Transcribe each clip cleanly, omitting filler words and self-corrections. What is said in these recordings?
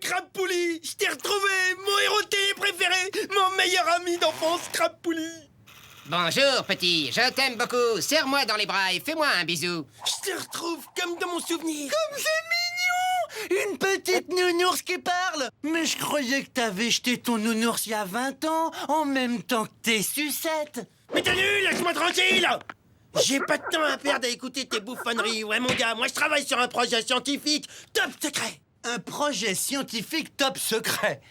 Crapoulis, je t'ai retrouvé, mon héros de télé préféré, mon meilleur ami d'enfance, Crapoulis. Bonjour, petit. Je t'aime beaucoup. Serre-moi dans les bras et fais-moi un bisou. Je te retrouve comme dans mon souvenir. Comme c'est mignon! Une petite nounours qui parle! Mais je croyais que t'avais jeté ton nounours il y a 20 ans, en même temps que tes sucettes! Mais t'es nul, laisse-moi tranquille. J'ai pas de temps à perdre à écouter tes bouffonneries. Ouais, mon gars, moi je travaille sur un projet scientifique top secret. Un projet scientifique top secret!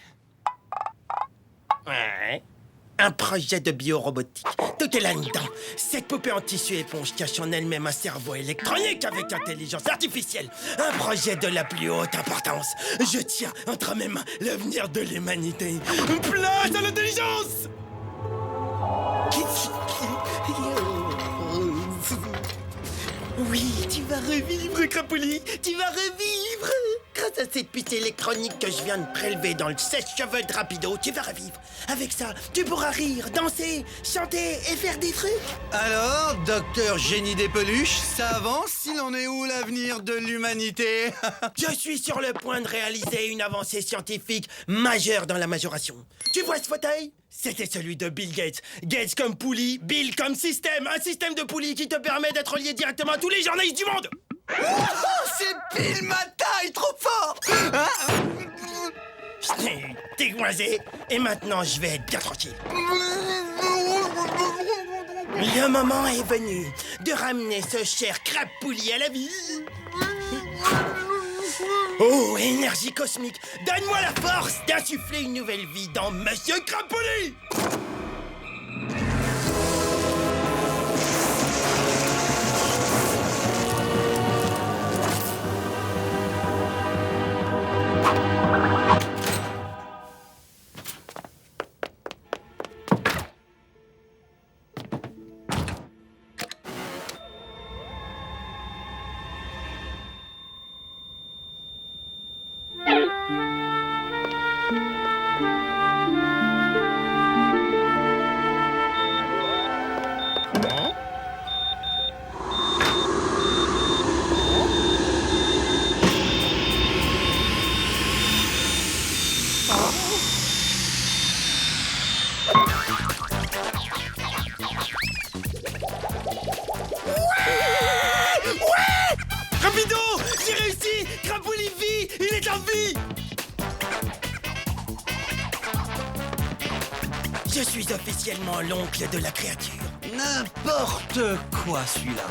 Ouais. Un projet de biorobotique. Tout est là-dedans. Cette poupée en tissu éponge cache en elle-même un cerveau électronique avec intelligence artificielle. Un projet de la plus haute importance. Je tiens entre mes mains l'avenir de l'humanité. Place à l'intelligence! Oui, tu vas revivre, Crapoulis. Tu vas revivre. Grâce à cette puce électronique que je viens de prélever dans le sèche-cheveux de Rapido, tu vas revivre. Avec ça, tu pourras rire, danser, chanter et faire des trucs. Alors, docteur Génie des peluches, ça avance? Il en est où l'avenir de l'humanité? Je suis sur le point de réaliser une avancée scientifique majeure dans la majoration. Tu vois ce fauteuil? C'était celui de Bill Gates. Gates comme poulie, Bill comme système. Un système de poulie qui te permet d'être lié directement à tous les journalistes du monde. Oh, c'est pile ma taille, trop fort! Je t'ai dégoisé et maintenant je vais être bien tranquille. Le moment est venu de ramener ce cher Crapoulis à la vie. Oh, énergie cosmique, donne-moi la force d'insuffler une nouvelle vie dans Monsieur Crapoulis. Rapido, j'ai réussi. Crapoulis vit, il est en vie. Je suis officiellement l'oncle de la créature. N'importe quoi, celui-là.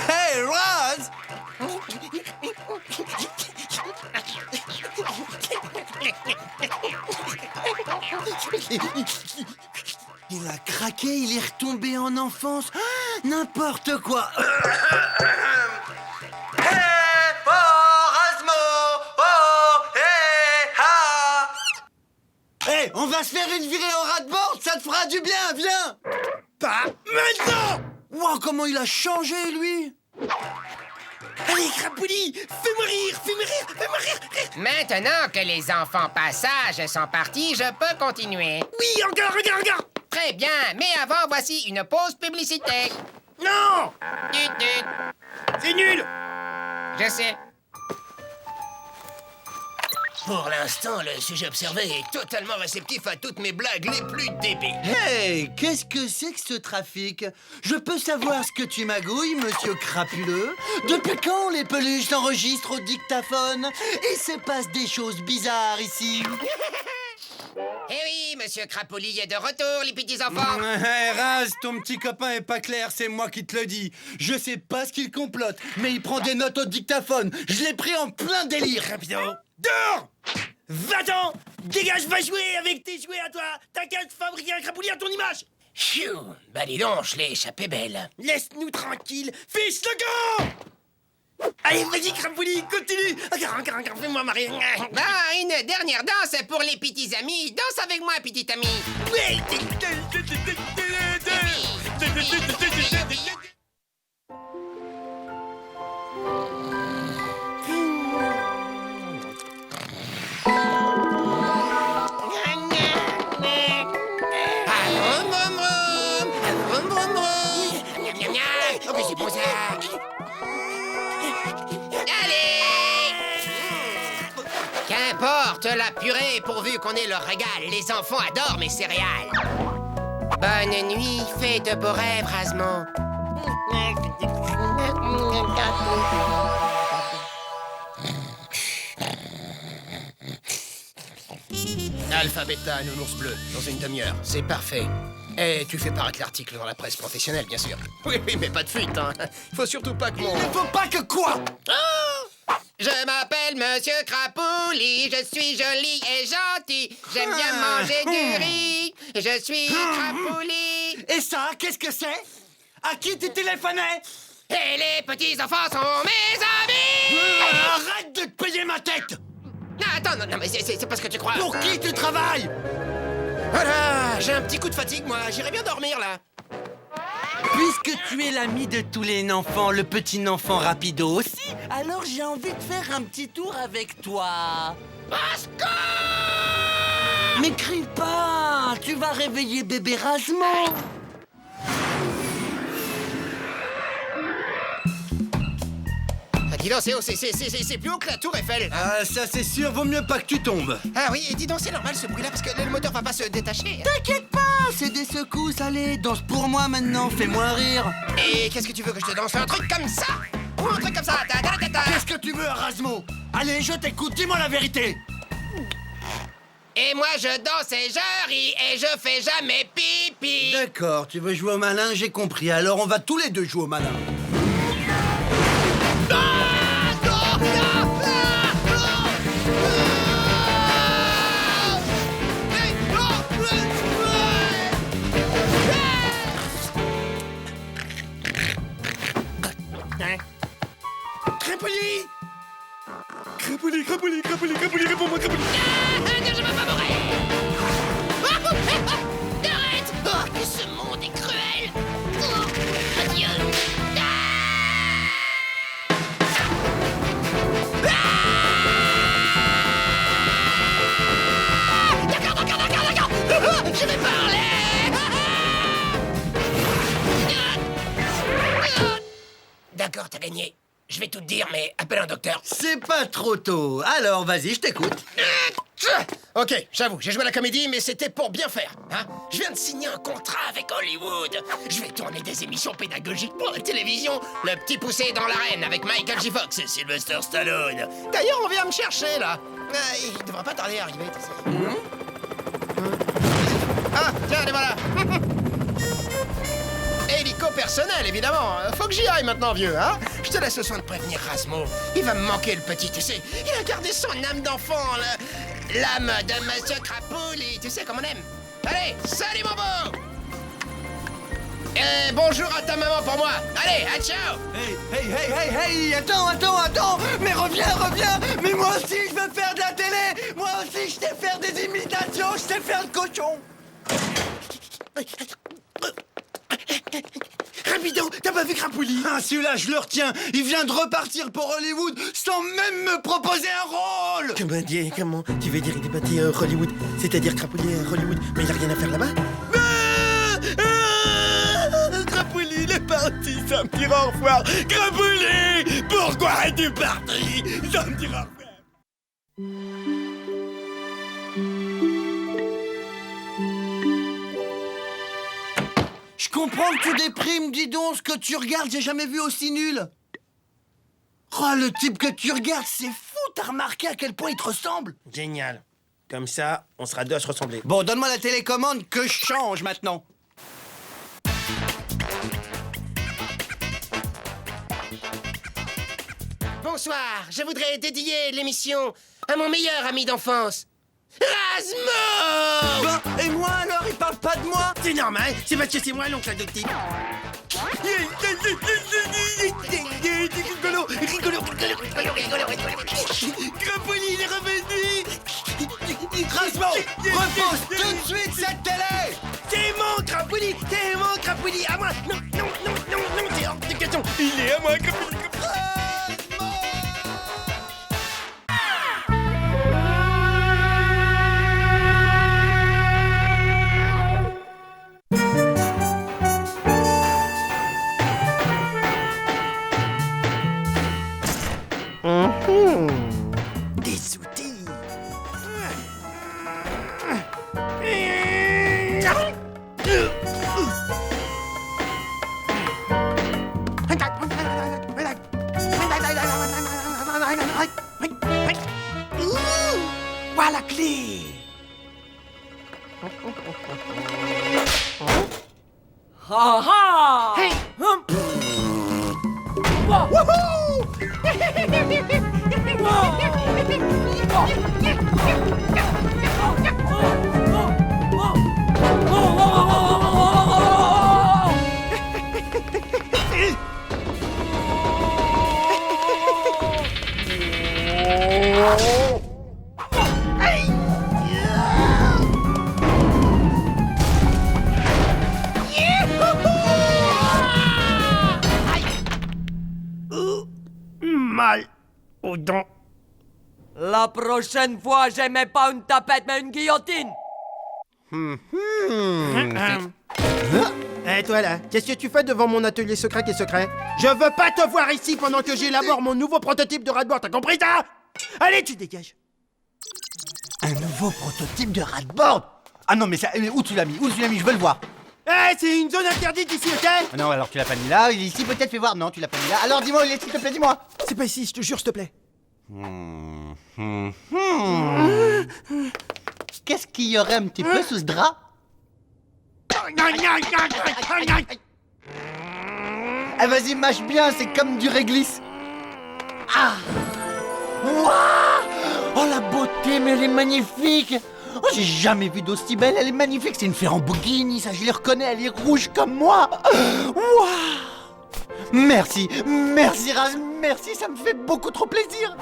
Hey, Roz! Il a craqué, il est retombé en enfance. Ah, n'importe quoi. Hey, oh, Rasmo! Oh, hey, ha! Hey, on va se faire une virée au ras-de-bord, ça te fera du bien, viens! Pas maintenant. Wow, comment il a changé, lui! Allez, Crapoulis, fais-moi rire, fais-moi rire, fais-moi rire. Maintenant que les enfants passages sont partis, je peux continuer. Oui, encore, encore, encore. Très bien, mais avant, voici une pause publicitaire. Non, Tut, tut. c'est nul. Je sais. Pour l'instant, le sujet observé est totalement réceptif à toutes mes blagues les plus débiles. Hey, qu'est-ce que c'est que ce trafic? Je peux savoir ce que tu magouilles, monsieur crapuleux? Depuis quand les peluches s'enregistrent au dictaphone? Et se passe des choses bizarres ici? Eh oui, monsieur Crapoulis est de retour, les petits enfants. Hey, Raz, ton petit copain est pas clair, c'est moi qui te le dis. Je sais pas ce qu'il complote, mais il prend des notes au dictaphone. Je l'ai pris en plein délire. Rapido, dehors. Va-t'en, dégage, va jouer avec tes jouets à toi. T'as qu'à te fabriquer un Crapoulis à ton image. Phew, bah dis donc, je l'ai échappé belle. Laisse-nous tranquille, fiche le camp. Allez, vas-y, Crapoulis, continue. Encore, fais-moi marrer. Bah, une dernière danse pour les petits amis. Danse avec moi, petit ami. Oui. chose. Allez! Qu'importe la purée, pourvu qu'on ait le régal. Les enfants adorent mes céréales. Bonne nuit, fais de beaux rêves, Razmo. Alpha, bêta, nounours bleu, dans une demi-heure. C'est parfait. Et tu fais paraître l'article dans la presse professionnelle, bien sûr. Oui, mais pas de fuite, hein. Faut surtout pas que mon... Il faut pas que quoi? Je m'appelle Monsieur Crapouli, je suis joli et gentil. J'aime bien manger du riz. Je suis Crapouli. Et ça, qu'est-ce que c'est? À qui tu téléphonais? Et les petits enfants sont mes amis. Arrête de te payer ma tête! Non, attends, non, mais c'est pas ce que tu crois. Pour qui tu travailles? Voilà, j'ai un petit coup de fatigue, moi. J'irai bien dormir, là. Puisque tu es l'ami de tous les enfants, le petit enfant rapido aussi, alors j'ai envie de faire un petit tour avec toi. Mais crie pas, tu vas réveiller bébé Razmo. Ah, dis donc, c'est haut, c'est plus haut que la tour Eiffel. Ah, ça c'est sûr, vaut mieux pas que tu tombes. Ah oui, et dis donc, c'est normal ce bruit-là, parce que le moteur va pas se détacher. T'inquiète pas, c'est des secousses, allez, danse pour moi maintenant, fais-moi rire. Et qu'est-ce que tu veux que je te danse? Un truc comme ça? Ou un truc comme ça? Qu'est-ce que tu veux, Razmo? Allez, je t'écoute, dis-moi la vérité. Et moi je danse et je ris et je fais jamais pipi. D'accord, tu veux jouer au malin, j'ai compris, alors on va tous les deux jouer au malin. Crapoli! Crapoli, réponds-moi, Crapoli! Je veux pas mourir. Arrête. Oh, que ce monde est cruel. Oh, adieu. D'accord. Je vais parler. D'accord, t'as gagné. Je vais tout te dire, mais appelle un docteur. C'est pas trop tôt, alors vas-y, je t'écoute. Ok, j'avoue, j'ai joué à la comédie, mais c'était pour bien faire. Hein? Je viens de signer un contrat avec Hollywood. Je vais tourner des émissions pédagogiques pour la télévision. Le petit poussé dans l'arène avec Michael J. Fox et Sylvester Stallone. D'ailleurs, on vient me chercher, là. Il devrait pas tarder à arriver, tu sais. Ah, tiens, les voilà. Hélico personnel, évidemment. Faut que j'y aille maintenant, vieux, hein? Je te laisse le soin de prévenir Razmo. Il va me manquer, le petit, tu sais. Il a gardé son âme d'enfant, l'âme de Monsieur Crapouli. Tu sais comme on aime. Allez, salut, mon beau! Et bonjour à ta maman pour moi. Allez, à ciao! Hey, attends! Mais reviens! Mais moi aussi, je veux faire de la télé! Moi aussi, je sais faire des imitations, je sais faire le cochon! Rapido, t'as pas vu Crapoli? Ah, celui-là, je le retiens! Il vient de repartir pour Hollywood sans même me proposer un rôle! Comment? Tu veux dire il est parti à Hollywood? C'est-à-dire Crapoli à Hollywood, mais il a rien à faire là-bas? Crapoli, il est parti sans me dire au revoir! Crapoli! Pourquoi es-tu parti sans me dire au revoir? Je comprends que tu déprimes, dis donc, ce que tu regardes, j'ai jamais vu aussi nul! Oh, le type que tu regardes, c'est fou! T'as remarqué à quel point il te ressemble? Génial. Comme ça, on sera deux à se ressembler. Bon, donne-moi la télécommande que je change maintenant. Bonsoir, je voudrais dédier l'émission à mon meilleur ami d'enfance, Razmo! Bah, et moi alors, il parle pas de moi? C'est normal, c'est parce que c'est moi l'oncle adoptif. Rigolo. Crapoli, il est revenu. Razmo, repose tout de suite cette télé! C'est mon Crapoli, à moi. Non, c'est hors de question. Il est à moi, Crapoli. Ha ha! Hey! Mal aux dents. La prochaine fois, j'aimais pas une tapette, mais une guillotine. Eh toi là, qu'est-ce que tu fais devant mon atelier secret qui est secret? Je veux pas te voir ici pendant que j'élabore mon nouveau prototype de Radboard, t'as compris ça? Allez, tu dégages. Un nouveau prototype de Radboard? Ah non, mais ça, où tu l'as mis? Où tu l'as mis? Je veux le voir. Eh, c'est une zone interdite ici, ok? Ah non, alors tu l'as pas mis là, ici peut-être, fais voir. Non, tu l'as pas mis là. Alors dis-moi, s'il te plaît, dis-moi. C'est pas ici, je te jure, s'il te plaît. Qu'est-ce qu'il y aurait un petit peu sous ce drap? Ah vas-y, mâche bien, c'est comme du réglisse. Ah! Waouh! Oh la beauté, mais elle est magnifique! Oh, j'ai jamais vu d'aussi belle, elle est magnifique, c'est une Ferrambogini, ça je les reconnais, elle est rouge comme moi! Waouh! Merci, merci Raz, merci, ça me fait beaucoup trop plaisir!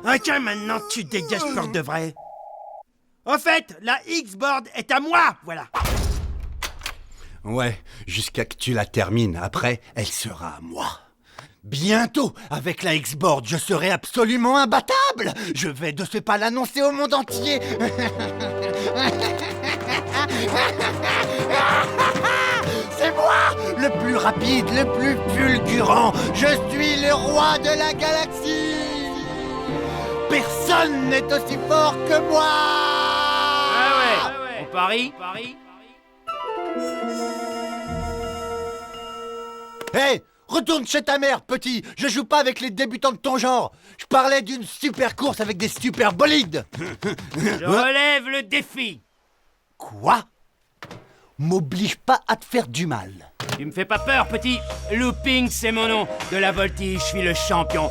Ok, maintenant tu dégages pour de vrai. Au fait, la X-Board est à moi, voilà. Ouais, jusqu'à que tu la termines, après, elle sera à moi. Bientôt, avec la X-Board, je serai absolument imbattable. Je vais de ce pas l'annoncer au monde entier. C'est moi, le plus rapide, le plus fulgurant. Je suis le roi de la galaxie. Personne n'est aussi fort que moi. Ah ouais. On parie? Hé, retourne chez ta mère, petit. Je joue pas avec les débutants de ton genre. Je parlais d'une super course avec des super bolides. Je relève le défi. Quoi? M'oblige pas à te faire du mal. Tu me fais pas peur, petit. Looping, c'est mon nom. De la voltige, je suis le champion.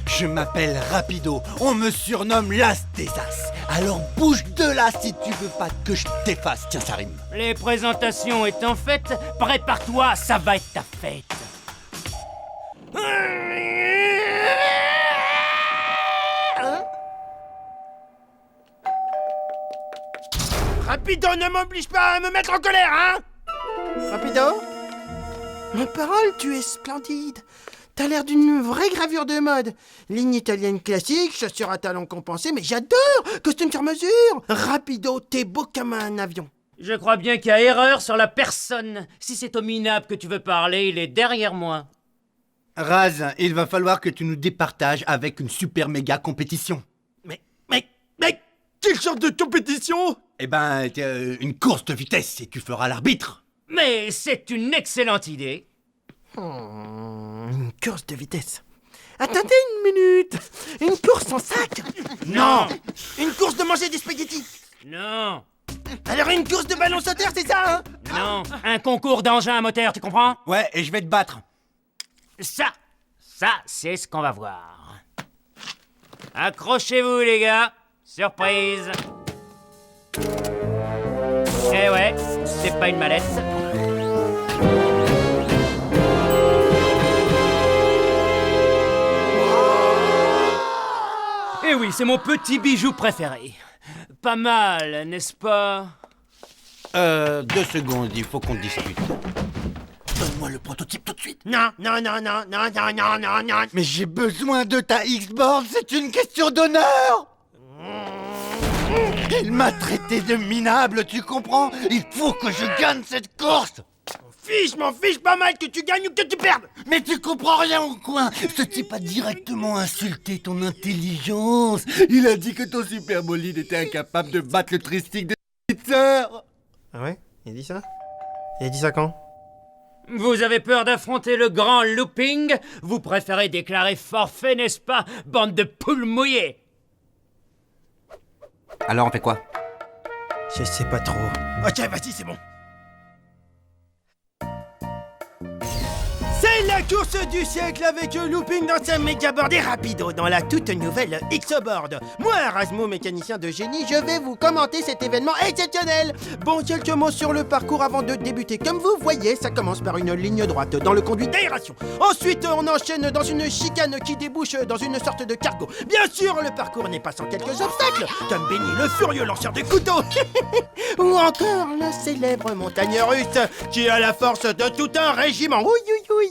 Je m'appelle Rapido. On me surnomme l'As des As. Alors bouge de là si tu veux pas que je t'efface. Tiens, ça rime. Les présentations étant faites, prépare-toi, ça va être ta fête. Rapido, ne m'oblige pas à me mettre en colère, hein? Rapido? Ma parole, tu es splendide. T'as l'air d'une vraie gravure de mode. Ligne italienne classique, chaussures à talons compensés, mais j'adore! Costume sur mesure! Rapido, t'es beau comme un avion. Je crois bien qu'il y a erreur sur la personne. Si c'est au minable que tu veux parler, il est derrière moi. Raz, il va falloir que tu nous départages avec une super méga compétition. Mais, quelle sorte de compétition? Eh ben, une course de vitesse et tu feras l'arbitre. Mais c'est une excellente idée. Une course de vitesse. Attendez une minute. Une course en sac? Non. Une course de manger des spaghettis? Non. Alors une course de ballon sauteur, c'est ça, hein? Non. Un concours d'engins à moteur, tu comprends? Ouais, et je vais te battre. Ça, c'est ce qu'on va voir. Accrochez-vous, les gars. Surprise. Eh ouais, c'est pas une mallette. Eh oui, c'est mon petit bijou préféré. Pas mal, n'est-ce pas? 2 secondes, il faut qu'on discute. Donne-moi le prototype tout de suite. Non. Mais j'ai besoin de ta X-Board, c'est une question d'honneur. Il m'a traité de minable, tu comprends? Il faut que je gagne cette course. M'en fiche pas mal que tu gagnes ou que tu perdes. Mais tu comprends rien au coin. Ce type a directement insulté ton intelligence. Il a dit que ton super bolide était incapable de battre le tristique de petite sœur. Ah ouais? Il a dit ça? Il a dit ça quand? Vous avez peur d'affronter le grand looping? Vous préférez déclarer forfait, n'est-ce pas, bande de poules mouillées? Alors on fait quoi? Je sais pas trop. Ok, vas-y, c'est bon. C'est la course du siècle avec Looping dans sa méga-board et Rapido dans la toute nouvelle X-Board. Moi, Erasmo, mécanicien de génie, je vais vous commenter cet événement exceptionnel. Bon, quelques mots sur le parcours avant de débuter. Comme vous voyez, ça commence par une ligne droite dans le conduit d'aération. Ensuite, on enchaîne dans une chicane qui débouche dans une sorte de cargo. Bien sûr, le parcours n'est pas sans quelques obstacles, comme Benny, le furieux lanceur de couteaux. Ou encore le célèbre montagne russe, qui a la force de tout un régiment. Oui, oui, oui.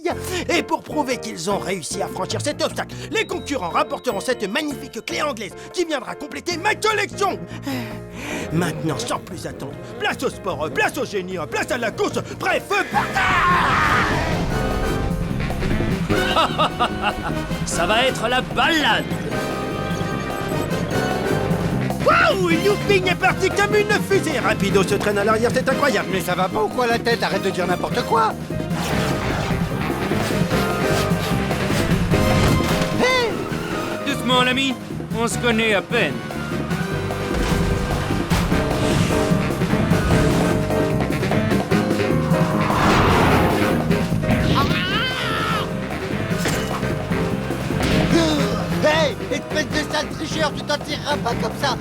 Et pour prouver qu'ils ont réussi à franchir cet obstacle, les concurrents rapporteront cette magnifique clé anglaise qui viendra compléter ma collection. Maintenant, sans plus attendre, place au sport, place au génie, place à la course, bref, Ça va être la balade. Waouh, Looping est parti comme une fusée. Rapido se traîne à l'arrière, c'est incroyable. Mais ça va pas ou quoi la tête? Arrête de dire n'importe quoi. Doucement, l'ami, on se connaît à peine. Hey, espèce de sale tricheur, tu t'en tireras pas comme ça.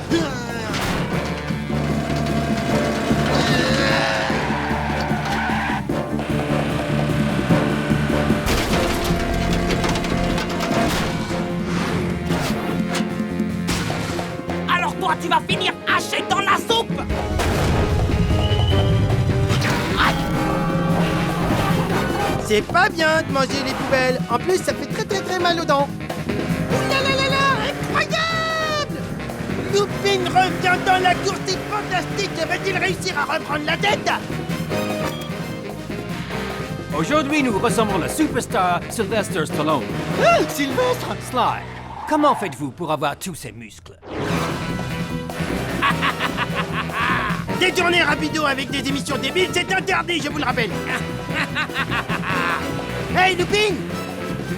Alors toi, tu vas finir haché dans la soupe! C'est pas bien de manger les poubelles. En plus, ça fait très très très mal aux dents. Ouh là là là là, incroyable! Looping revient dans la course, c'est fantastique. Va-t-il réussir à reprendre la tête? Aujourd'hui, nous ressemblons le superstar Sylvester Stallone. Sylvestre! Sly, comment faites-vous pour avoir tous ces muscles? Détourner Rapido avec des émissions débiles, c'est interdit, je vous le rappelle. Hey, Looping!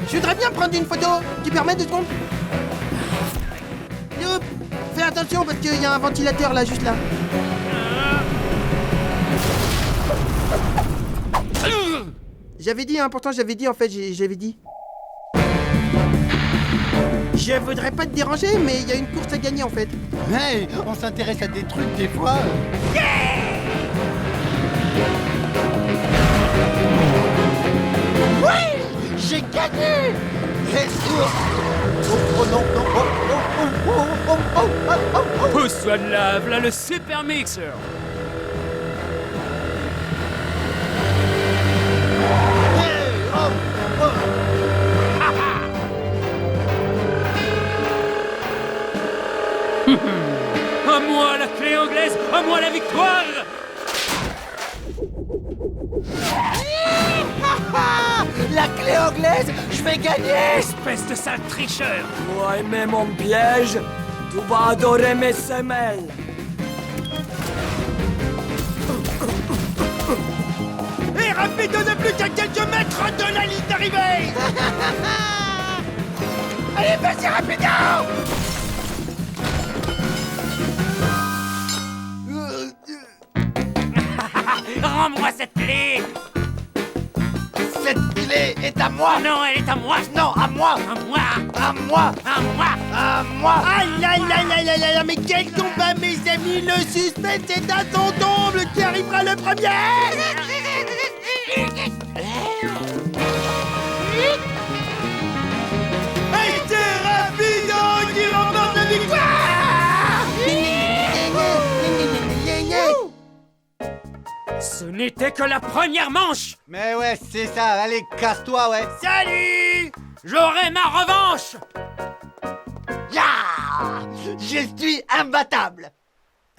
Je voudrais bien prendre une photo. Tu permets 2 secondes? Loop, fais attention parce qu'il y a un ventilateur là, juste là. J'avais dit, hein, pourtant j'avais dit en fait, j'avais dit. Je voudrais pas te déranger, mais il y a une course à gagner en fait. Hey, on s'intéresse à des trucs des fois. Oui, j'ai gagné. Oh non, non, oh, oh, oh, oh, oh, oh, oh, oh, oh. Pousse-toi de là, voilà le super mixer. Hey, oh, oh. À moi la clé anglaise, à moi la victoire! La clé anglaise, je vais gagner. Espèce de sale tricheur! Tu as aimé mon piège? Tu vas adorer mes semelles! Et Rapido n'est plus qu'à quelques mètres de la ligne d'arrivée. Allez, vas-y, Rapido! Rends-moi cette clé! Cette clé est à moi. Non, elle est à moi! Non, à moi. À moi! À moi. À moi! À moi. Ah là là là là là là, mais quel combat, mes amis! Le suspense est à son comble! Qui arrivera le premier? Et c'est Rapido qui remporte la victoire! Ce n'était que la première manche! Mais ouais, c'est ça. Allez, casse-toi, ouais. Salut! J'aurai ma revanche! Ya! Je suis imbattable.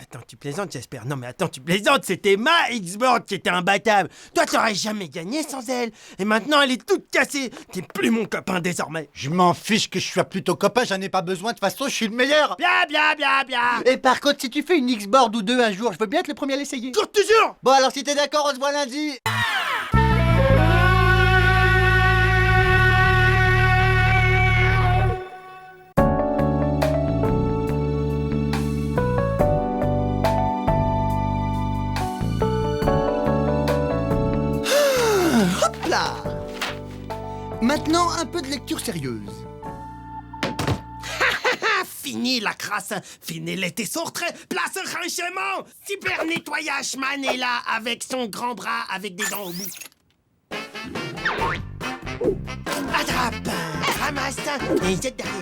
Attends, tu plaisantes, j'espère. Non mais attends, tu plaisantes, c'était ma X-Board qui était imbattable. Toi, t'aurais jamais gagné sans elle. Et maintenant, elle est toute cassée. T'es plus mon copain désormais. Je m'en fiche que je sois plutôt copain, j'en ai pas besoin. De toute façon, je suis le meilleur. Bla bla bla bla. Et par contre, si tu fais une X-Board ou 2 un jour, je veux bien être le premier à l'essayer. Cours toujours. Bon, alors si t'es d'accord, on se voit lundi. Maintenant, un peu de lecture sérieuse. Ah, fini la crasse, fini les tessortraits, place au rangement. Super nettoyage man est là avec son grand bras avec des dents au bout. Attrape, ramasse et jette derrière.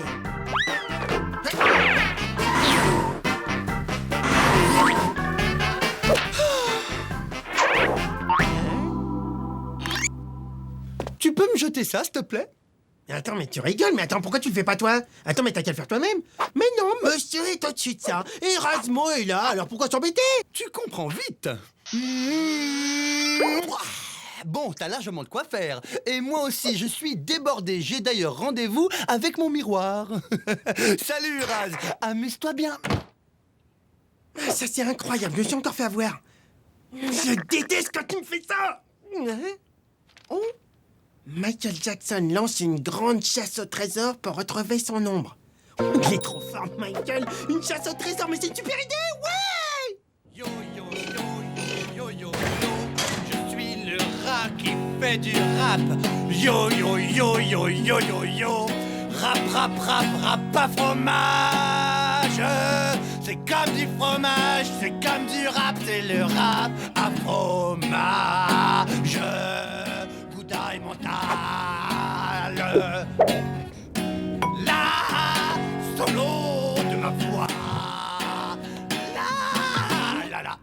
Tu peux me jeter ça, s'il te plaît? Attends, mais tu rigoles, mais attends, pourquoi tu le fais pas toi? Attends, mais t'as qu'à le faire toi-même. Mais non, monsieur est au-dessus de ça. Et Erasmo est là, alors pourquoi s'embêter? Tu comprends vite. Bon, t'as largement de quoi faire. Et moi aussi, je suis débordé. J'ai d'ailleurs rendez-vous avec mon miroir. Salut, Raz. Amuse-toi bien. Ah, ça, c'est incroyable, je me suis encore fait avoir. Je déteste quand tu me fais ça. Hein? Oh, Michael Jackson lance une grande chasse au trésor pour retrouver son ombre. Oh, il est trop fort, Michael. Une chasse au trésor, mais c'est une super idée, ouais. Yo, yo, yo, yo, yo, yo, yo. Je suis le rat qui fait du rap. Yo, yo, yo, yo, yo, yo, yo. Rap, rap, rap, rap à fromage. C'est comme du fromage, c'est comme du rap, c'est le rap à fromage. Gouda et mental. La solo de ma voix. La.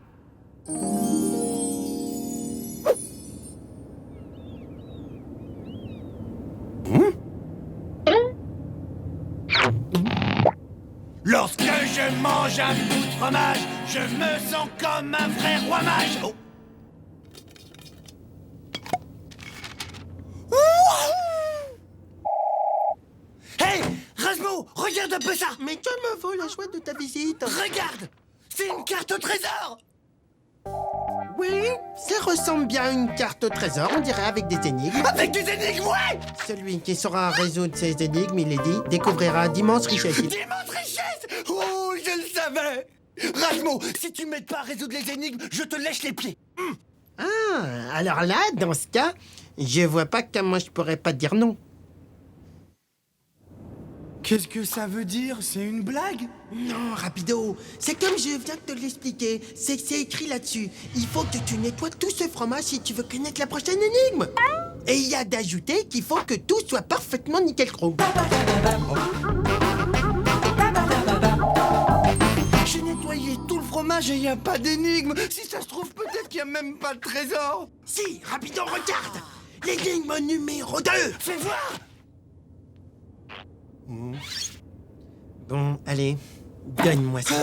Lorsque je mange un bout de fromage, je me sens comme un vrai roi mage. Oh. Hey, Rasmo, regarde un peu ça. Mais que me vaut la joie de ta visite? Regarde, c'est une carte au trésor. Oui, ça ressemble bien à une carte au trésor, on dirait avec des énigmes. Avec des énigmes, ouais. Celui qui saura résoudre ces énigmes, il est dit, découvrira d'immenses richesses. D'immenses richesses. Oh, je le savais. Rasmo, si tu m'aides pas à résoudre les énigmes, je te lèche les pieds. Ah, alors là, dans ce cas, je vois pas comment je pourrais pas dire non. Qu'est-ce que ça veut dire? C'est une blague? Non, rapido, c'est comme je viens de te l'expliquer. C'est écrit là-dessus. Il faut que tu nettoies tout ce fromage si tu veux connaître la prochaine énigme. Et il y a d'ajouter qu'il faut que tout soit parfaitement nickel chrome. J'ai nettoyé tout le fromage et il n'y a pas d'énigme. Si ça se trouve, peut-être qu'il n'y a même pas de trésor. Si, rapido, regarde. L'énigme numéro 2. Fais voir. Bon, allez, donne-moi ça.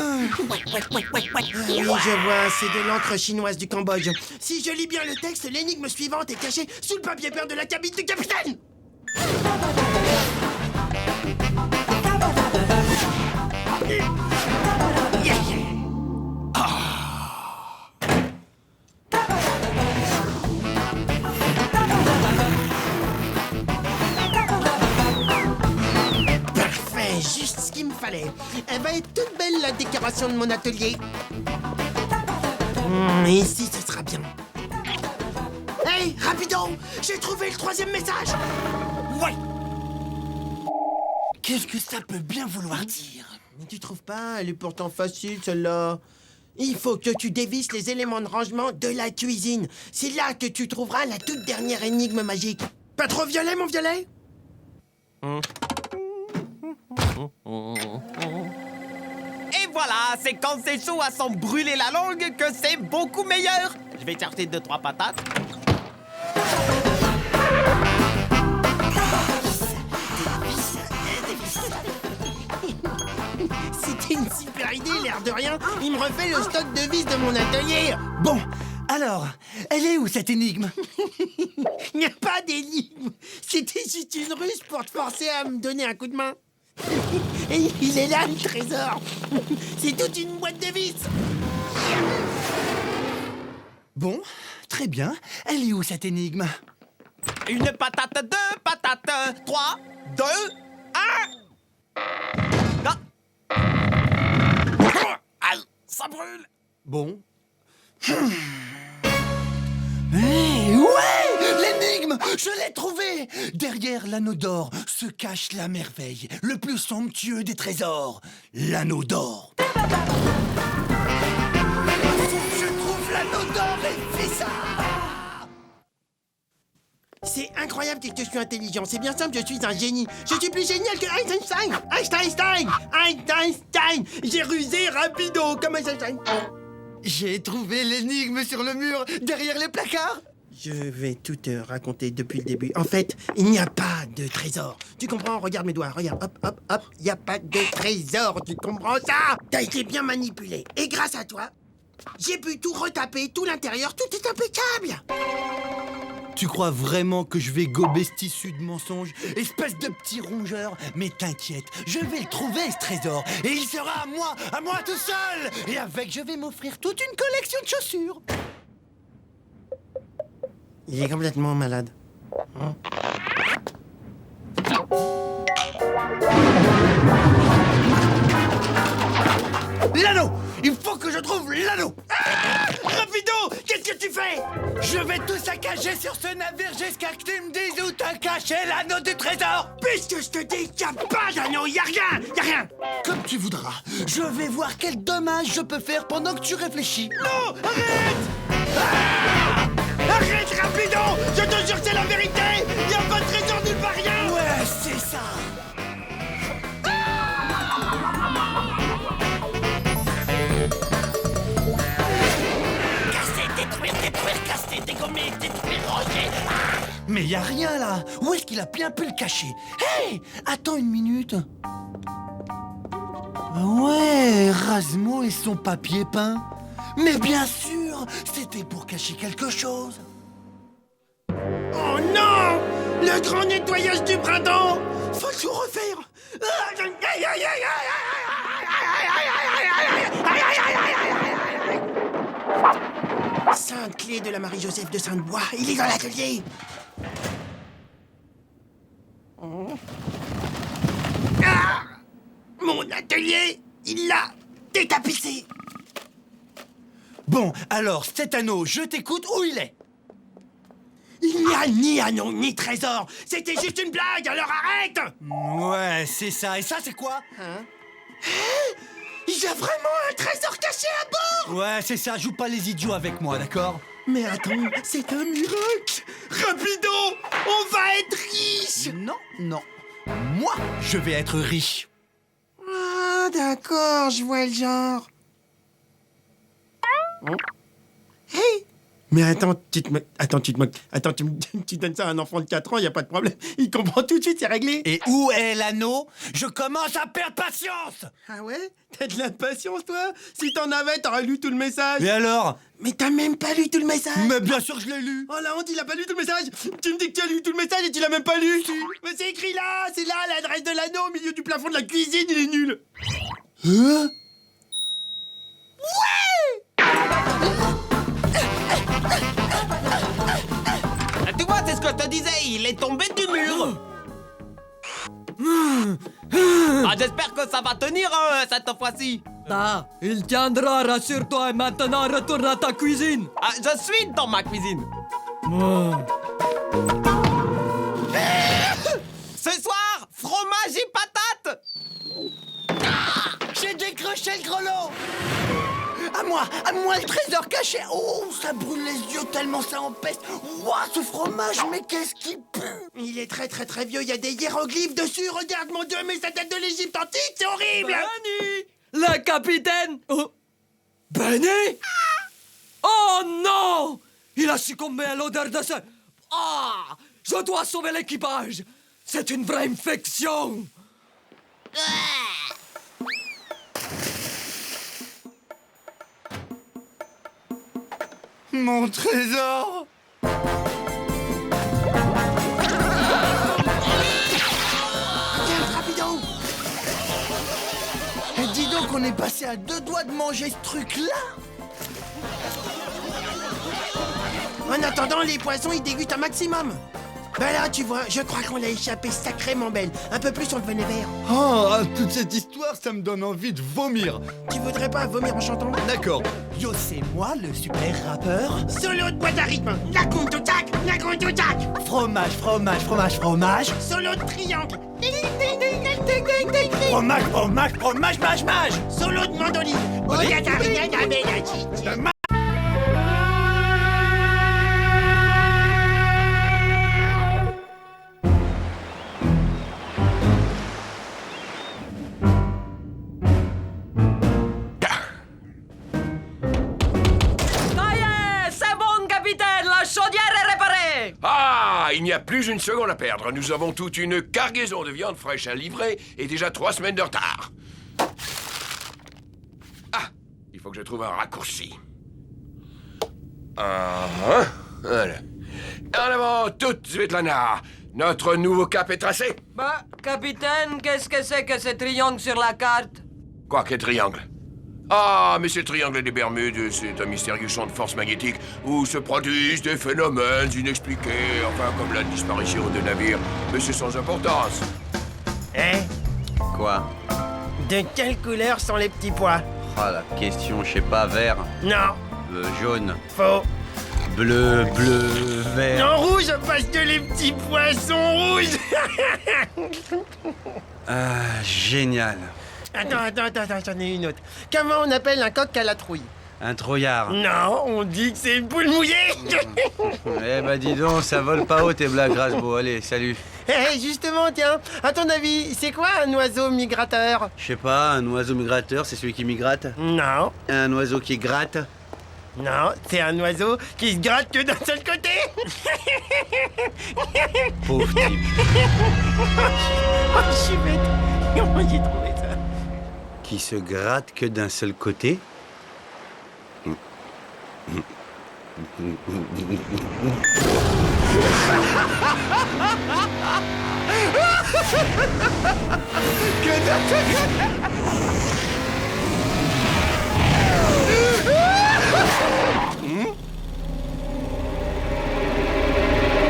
Oui, je vois, c'est de l'encre chinoise du Cambodge. Si je lis bien le texte, l'énigme suivante est cachée sous le papier peint de la cabine du capitaine. Parfait, juste ce qu'il me fallait. Elle va être toute belle, la décoration de mon atelier. Ici, ce sera bien. Hey, rapido, j'ai trouvé le 3e message. Ouais. Qu'est-ce que ça peut bien vouloir dire? Mais tu trouves pas? Elle est pourtant facile, celle-là. Il faut que tu dévisses les éléments de rangement de la cuisine. C'est là que tu trouveras la toute dernière énigme magique. Pas trop violet, mon violet? Et voilà, c'est quand c'est chaud à s'en brûler la langue que c'est beaucoup meilleur. Je vais chercher 2-3 patates. C'était une super idée, l'air de rien. Il me refait le stock de vis de mon atelier. Bon, alors, elle est où cette énigme? Il n'y a pas d'énigme. C'était juste une ruse pour te forcer à me donner un coup de main. Et il est là, le trésor. C'est toute une boîte de vis. Bon, très bien. Elle est où cette énigme? Une patate, 2 patates, 3, 2, 1. Ah. Aïe, ça brûle. Bon. Hey, ouais! l'énigme! Je l'ai trouvé! Derrière l'anneau d'or se cache la merveille, le plus somptueux des trésors, l'anneau d'or. Je trouve l'anneau d'or et fais ça! C'est incroyable que je suis intelligent. C'est bien simple, je suis un génie. Je suis plus génial que Einstein. Einstein. J'ai rusé rapido comme Einstein. J'ai trouvé l'énigme sur le mur, derrière les placards. Je vais tout te raconter depuis le début. En fait, il n'y a pas de trésor. Tu comprends? Regarde mes doigts, regarde. Hop. Il n'y a pas de trésor. Tu comprends ça? T'as été bien manipulé. Et grâce à toi, j'ai pu tout retaper, tout l'intérieur, tout est impeccable. Tu crois vraiment que je vais gober ce tissu de mensonges? Espèce de petit rongeur. Mais t'inquiète, je vais le trouver, ce trésor. Et il sera à moi tout seul. Et avec, je vais m'offrir toute une collection de chaussures. Il est complètement malade. L'anneau! Il faut que je trouve l'anneau! Rapido! Qu'est-ce que tu fais? Je vais tout saccager sur ce navire jusqu'à que tu me dises où t'as caché l'anneau du trésor! Puisque je te dis qu'il n'y a pas d'anneau, il n'y a rien. Comme tu voudras. Je vais voir quel dommage je peux faire pendant que tu réfléchis. Non, arrête! Arrête, Rapido! Je te jure, c'est la vérité! Il n'y a pas de trésor nulle part, rien! Ouais, c'est ça! Casser, dégommer, détruire, ranger! Mais y a rien là! Où est-ce qu'il a bien pu le cacher? Hey! Attends une minute! Ouais, Razmo et son papier peint. Mais bien sûr, c'était pour cacher quelque chose. Oh non! Le grand nettoyage du printemps! Faut tout refaire! Sainte clé de la Marie-Joseph de Sainte-Bois, il est dans l'atelier! Ah! Mon atelier, il l'a détapissé! Bon, alors, cet anneau, je t'écoute, où il est? Il n'y a ni anneau, ni trésor! C'était juste une blague, alors arrête! Ouais, c'est ça. Et ça, c'est quoi? Il y a vraiment un trésor caché à bord! Ouais, c'est ça. Joue pas les idiots avec moi, d'accord? Mais attends, c'est un miracle! Rapido! On va être riche! Non. Moi, je vais être riche. Ah, d'accord, je vois le genre. Hey! Mais attends, tu te moques. Tu donnes ça à un enfant de 4 ans, y a pas de problème. Il comprend tout de suite, c'est réglé. Et où est l'anneau? Je commence à perdre patience! Ah ouais? T'as de l'impatience, toi? Si t'en avais, t'aurais lu tout le message. Et alors? Mais t'as même pas lu tout le message. Mais bien sûr que je l'ai lu! Oh la honte, il a pas lu tout le message. Tu me dis que tu as lu tout le message et tu l'as même pas lu. Mais c'est écrit là, c'est là l'adresse de l'anneau au milieu du plafond de la cuisine, il est nul. Hein? Tu vois, c'est ce que je te disais, il est tombé du mur. Ah, j'espère que ça va tenir cette fois-ci. Ah, il tiendra, rassure-toi, et maintenant retourne à ta cuisine. Ah, je suis dans ma cuisine. Ce soir, fromage et patates. J'ai décroché le grelot! À moi le trésor caché! Oh, ça brûle les yeux tellement ça empeste! Ouah, ce fromage, mais qu'est-ce qui pue! Il est très très très vieux, il y a des hiéroglyphes dessus, regarde mon Dieu, mais ça date de l'Égypte antique, c'est horrible! Benny! Le capitaine! Oh. Benny! Oh non! Il a succombé à l'odeur de ce... Ah! Je dois sauver l'équipage! C'est une vraie infection! Mon trésor! Regarde, rapido! Et dis donc, on est passé à 2 doigts de manger ce truc-là! En attendant, les poissons, ils dégustent un maximum. Bah là, tu vois, je crois qu'on l'a échappé sacrément belle. Un peu plus, on devenait vert. Oh, toute cette histoire, ça me donne envie de vomir. Tu voudrais pas vomir en chantant? D'accord. Yo, c'est moi, le super rappeur. Solo de boîte à rythme. Nakuntutak, nakuntutak. Fromage, fromage, fromage, fromage. Solo de triangle. Fromage, fromage, fromage, mâche, mâche. Solo de mandoline. Ça y est, c'est bon, capitaine, la chaudière est réparée. Ah, il n'y a plus une seconde à perdre. Nous avons toute une cargaison de viande fraîche à livrer et déjà 3 semaines de retard. Ah, il faut que je trouve un raccourci. Voilà. En avant toute, Svetlana. Notre nouveau cap est tracé. Bah, capitaine, qu'est-ce que c'est que ce triangle sur la carte? Quoi, quel triangle? Ah, mais c'est le triangle des Bermudes, c'est un mystérieux champ de force magnétique où se produisent des phénomènes inexpliqués, enfin comme la disparition de navires, mais c'est sans importance. Hein? Quoi? De quelle couleur sont les petits pois? Oh, la question, je sais pas, vert, Non, jaune, faux. bleu, vert. Non, rouge, parce que les petits pois sont rouges. Ah, génial. Attends, j'en ai une autre. Comment on appelle un coq à la trouille? Un troyard. Non, on dit que c'est une poule mouillée. Eh bah dis donc, ça vole pas haut tes blagues, Grasbo. Allez, salut. Eh, justement, tiens, à ton avis, c'est quoi un oiseau migrateur? Je sais pas, un oiseau migrateur, c'est celui qui migrate? Non, Un oiseau qui gratte? non, c'est un oiseau qui se gratte que d'un seul côté. Pauvre type. Oh, je suis bête. Comment j'ai trouvé ça? Qui se gratte que d'un seul côté?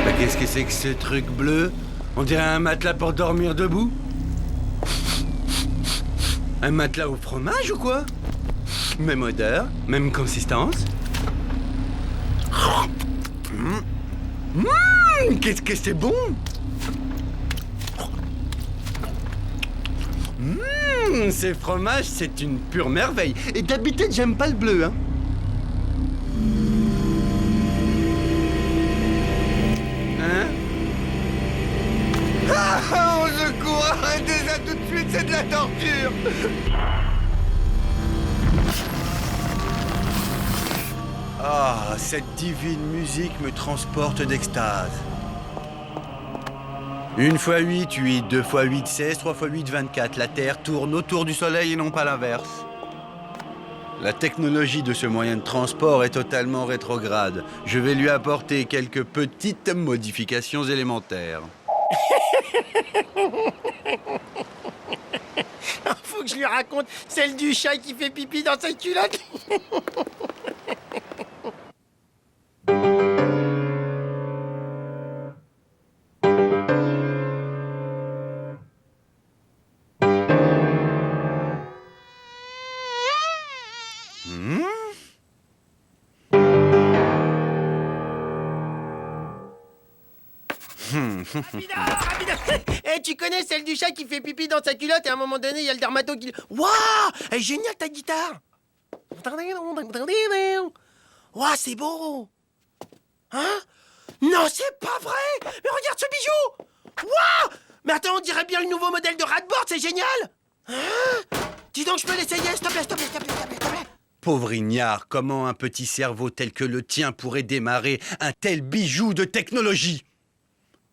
Bah, qu'est-ce que c'est que ce truc bleu? On dirait un matelas pour dormir debout? Un matelas au fromage ou quoi? Même odeur, même consistance. Qu'est-ce que c'est bon! Ces fromages, c'est une pure merveille. Et d'habitude, j'aime pas le bleu, hein. Hein? Ah, au secours, arrêtez ça tout de suite, c'est de la torture! Ah, cette divine musique me transporte d'extase. 1 x 8, 8, 2 x 8, 16, 3 x 8, 24. La Terre tourne autour du Soleil et non pas l'inverse. La technologie de ce moyen de transport est totalement rétrograde. Je vais lui apporter quelques petites modifications élémentaires. Faut que je lui raconte celle du chat qui fait pipi dans sa culotte. Rapide. Eh, tu connais celle du chat qui fait pipi dans sa culotte et à un moment donné, il y a le dermato qui... Waouh! Elle est géniale ta guitare! Waouh, c'est beau! Hein? Non, c'est pas vrai! Mais regarde ce bijou! Waouh! Mais attends, on dirait bien le nouveau modèle de Radboard, c'est génial! Hein? Dis donc, je peux l'essayer, s'il te plaît, s'il te plaît, s'il te plaît, s'il te plaît. Pauvre ignare, comment un petit cerveau tel que le tien pourrait démarrer un tel bijou de technologie?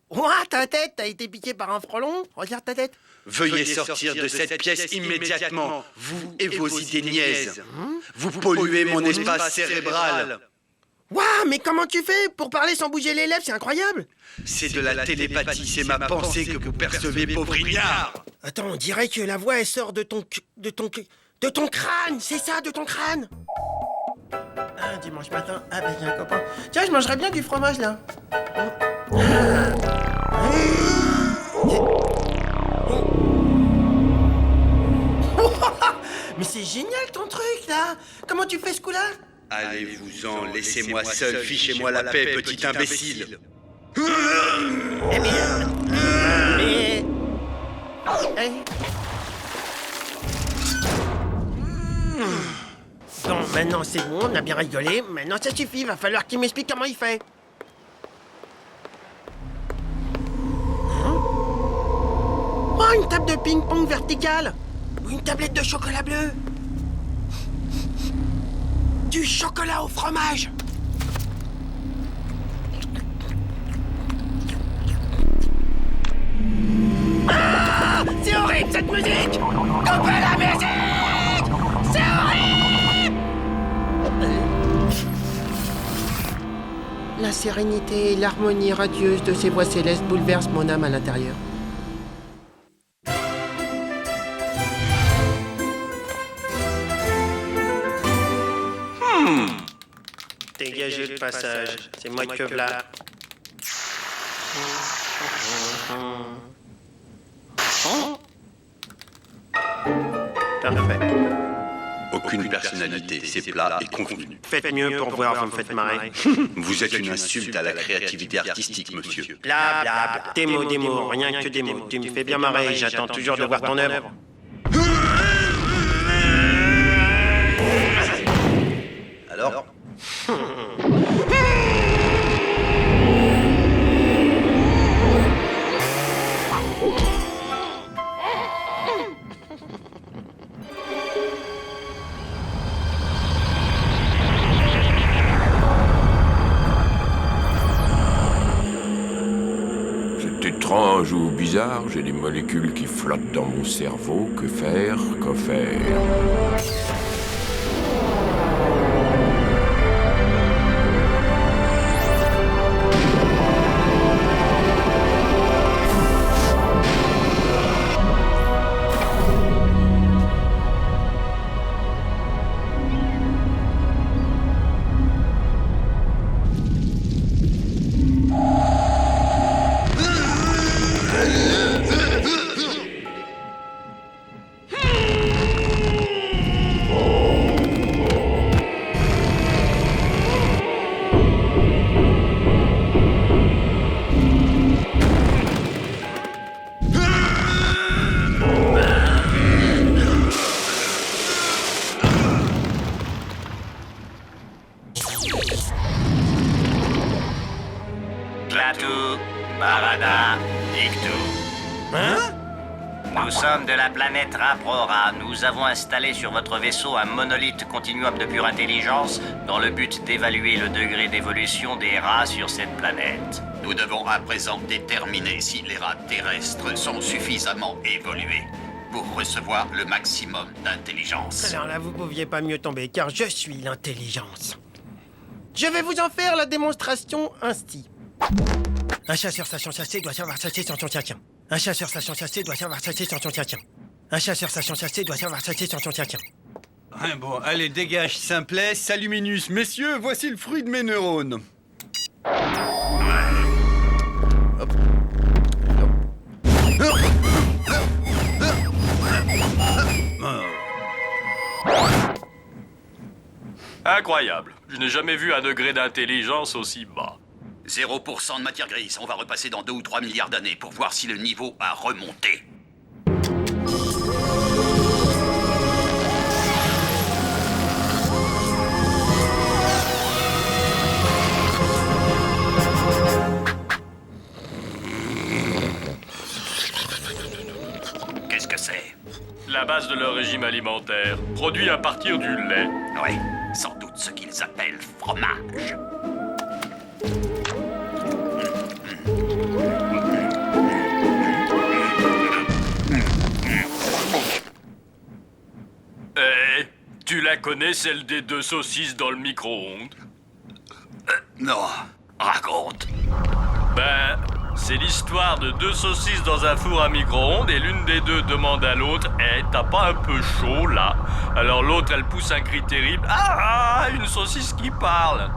Ouah, ta tête, t'as été piqué par un frelon? Regarde ta tête. Veuillez sortir de cette pièce immédiatement, vous et vos idées niaises. Vous polluez mon espace cérébral. Waouh, mais comment tu fais pour parler sans bouger les lèvres? C'est incroyable. C'est de la télépathie, c'est ma pensée que vous percevez, pauvre ignare. Attends, on dirait que la voix, elle sort de ton crâne, c'est ça, de ton crâne. Ah, dimanche matin, ah bah j'ai un copain. Tiens, je mangerais bien du fromage, là. Mais c'est génial ton truc là. Comment tu fais ce coup-là? Allez-vous-en, laissez-moi seul, fichez-moi la paix, petit imbécile. Bon, maintenant c'est bon, on a bien rigolé. Maintenant ça suffit, va falloir qu'il m'explique comment il fait. Oh, une table de ping-pong verticale. Ou une tablette de chocolat bleu. Du chocolat au fromage. Ah, c'est horrible cette musique. Coupez la musique. C'est horrible. La sérénité et l'harmonie radieuse de ces voix célestes bouleversent mon âme à l'intérieur. Dégagez le passage, c'est moi que v'là. Parfait. Aucune personnalité, c'est plat et convenu. Faites mieux pour voir, vous me faites marrer. Vous êtes une insulte à la créativité artistique, monsieur. Bla bla bla. Des mots, rien que des mots. Tu me fais bien marrer, j'attends toujours de voir ton œuvre. Alors? C'est étrange ou bizarre, j'ai des molécules qui flottent dans mon cerveau. Que faire? Quoi faire? Klaatu, Barada, Iktu. Nous sommes de la planète Raprora. Nous avons installé sur votre vaisseau un monolithe continuum de pure intelligence dans le but d'évaluer le degré d'évolution des rats sur cette planète. Nous devons à présent déterminer si les rats terrestres sont suffisamment évolués pour recevoir le maximum d'intelligence. Alors là, vous pouviez pas mieux tomber, car je suis l'intelligence. Je vais vous en faire la démonstration ainsi. Un chasseur sachant chasser doit savoir chasser sans son chien. Un chasseur sachant chasser doit savoir chasser sans son chien. Un chasseur sachant chasser doit savoir chasser sans son chien. Bon, allez, dégage, simplet. Salut Minus. Messieurs, voici le fruit de mes neurones. Hop. Incroyable. Je n'ai jamais vu un degré d'intelligence aussi bas. 0% de matière grise. On va repasser dans 2 ou 3 milliards d'années pour voir si le niveau a remonté. Qu'est-ce que c'est? La base de leur régime alimentaire, produit à partir du lait. Ouais, sans doute ce qu'ils appellent fromage. Tu la connais, celle des 2 saucisses dans le micro-ondes? Non, raconte. Ben, c'est l'histoire de 2 saucisses dans un four à micro-ondes et l'une des 2 demande à l'autre « Eh, t'as pas un peu chaud, là ?» Alors l'autre, elle pousse un cri terrible « Ah, une saucisse qui parle !»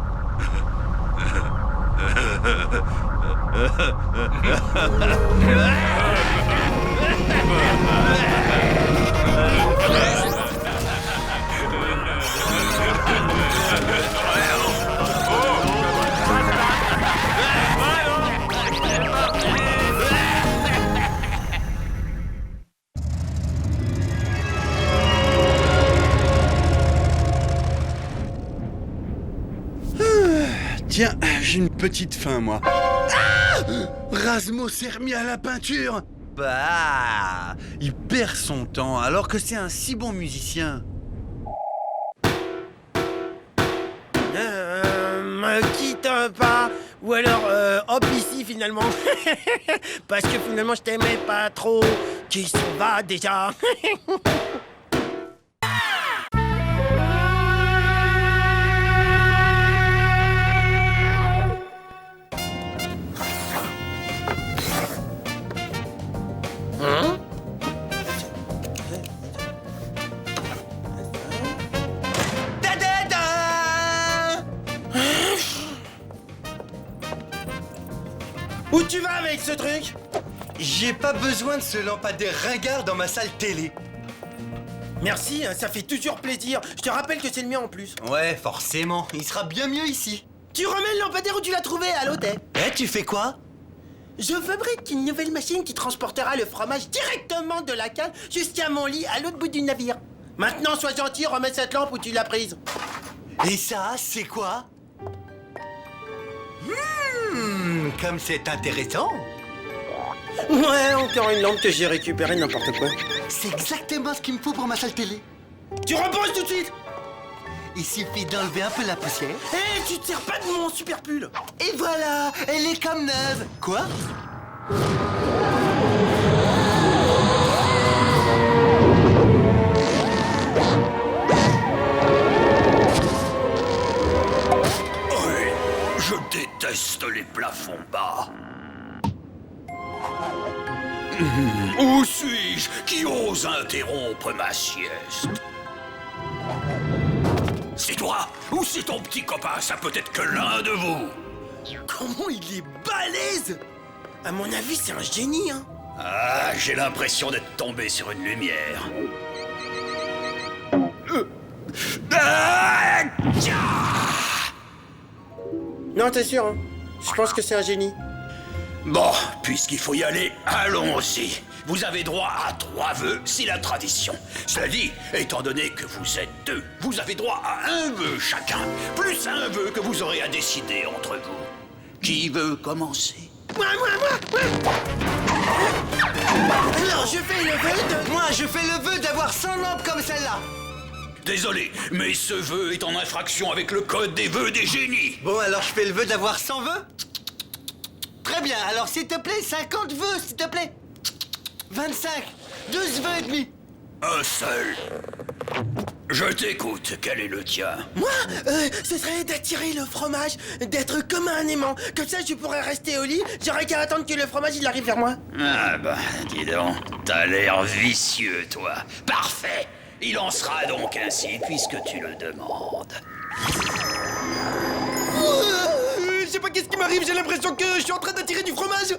Tiens, j'ai une petite faim, moi. Ah! Rasmo s'est remis à la peinture. Bah, il perd son temps alors que c'est un si bon musicien. Quitte pas, ou alors hop ici finalement. Parce que finalement je t'aimais pas trop. Qui s'en va déjà? Où tu vas avec ce truc? J'ai pas besoin de ce lampadaire ringard dans ma salle télé. Merci, hein, ça fait toujours plaisir. Je te rappelle que c'est le mien en plus. Ouais, forcément. Il sera bien mieux ici. Tu remets le lampadaire où tu l'as trouvé, à l'hôtel. Eh, tu fais quoi? Je fabrique une nouvelle machine qui transportera le fromage directement de la cale jusqu'à mon lit à l'autre bout du navire. Maintenant, sois gentil, remets cette lampe où tu l'as prise. Et ça, c'est quoi? Comme c'est intéressant. Ouais, encore une lampe que j'ai récupérée, n'importe quoi. C'est exactement ce qu'il me faut pour ma salle télé. Tu reposes tout de suite. Il suffit d'enlever un peu la poussière. Hé, tu te sers pas de mon super pull. Et voilà, elle est comme neuve. Quoi? Je déteste les plafonds bas. Où suis-je qui ose interrompre ma sieste? C'est toi ou c'est ton petit copain? Ça peut être que l'un de vous. Comment il est balèze! À mon avis, c'est un génie, hein. Ah, j'ai l'impression d'être tombé sur une lumière. Non, t'es sûr, hein? Je pense que c'est un génie. Bon, puisqu'il faut y aller, allons-y. Vous avez droit à 3 vœux, c'est la tradition. Cela dit, étant donné que vous êtes 2, vous avez droit à 1 vœu chacun, plus un vœu que vous aurez à décider entre vous. Qui veut commencer? Moi. Alors, je fais le vœu de... Moi, je fais le vœu d'avoir 100 lampes comme celle-là. Désolé, mais ce vœu est en infraction avec le code des vœux des génies. Bon, alors je fais le vœu d'avoir 100 vœux. Très bien, alors s'il te plaît, 50 vœux, s'il te plaît. 25, 12 vœux et demi. Un seul. Je t'écoute, quel est le tien? Moi, ce serait d'attirer le fromage, d'être comme un aimant. Comme ça, je pourrais rester au lit, j'aurais qu'à attendre que le fromage il arrive vers moi. Ah bah, dis donc, t'as l'air vicieux, toi. Parfait. Il en sera donc ainsi, puisque tu le demandes. Je sais pas qu'est-ce qui m'arrive, j'ai l'impression que je suis en train d'attirer du fromage.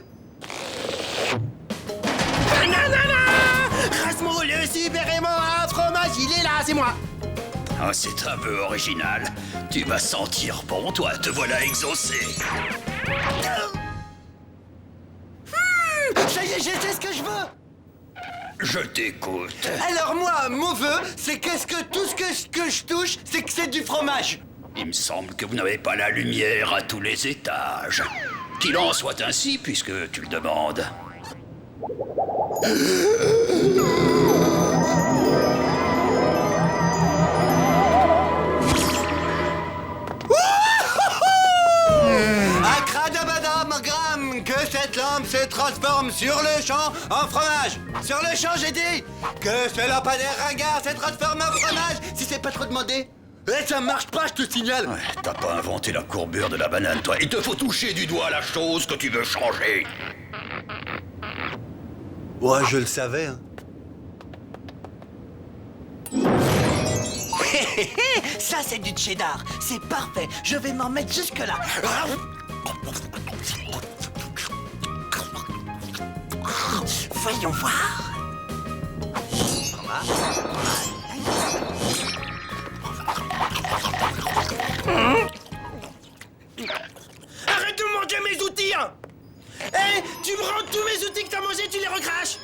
Rasmo, le super aimant à fromage, il est là, c'est moi. Ah, c'est un vœu original. Tu vas sentir bon, toi, te voilà exaucé. Ça y est, je sais ce que je veux. Je t'écoute. Alors moi, mon vœu, c'est que tout ce que je touche, c'est que c'est du fromage. Il me semble que vous n'avez pas la lumière à tous les étages. Qu'il en soit ainsi, puisque tu le demandes. Acradabadam, que cette lampe se transforme sur le champ en fromage. Sur le champ, j'ai dit que ce lampadaire ringard se transforme en fromage. Si c'est pas trop demandé. Eh, ça marche pas, je te signale. Ouais, t'as pas inventé la courbure de la banane, toi. Il te faut toucher du doigt la chose que tu veux changer. Ouais, je le savais, hein. Ça, c'est du cheddar. C'est parfait. Je vais m'en mettre jusque-là. Voyons voir. Arrête de manger mes outils, hein. Hé, tu me rends tous mes outils que t'as mangés, tu les recraches.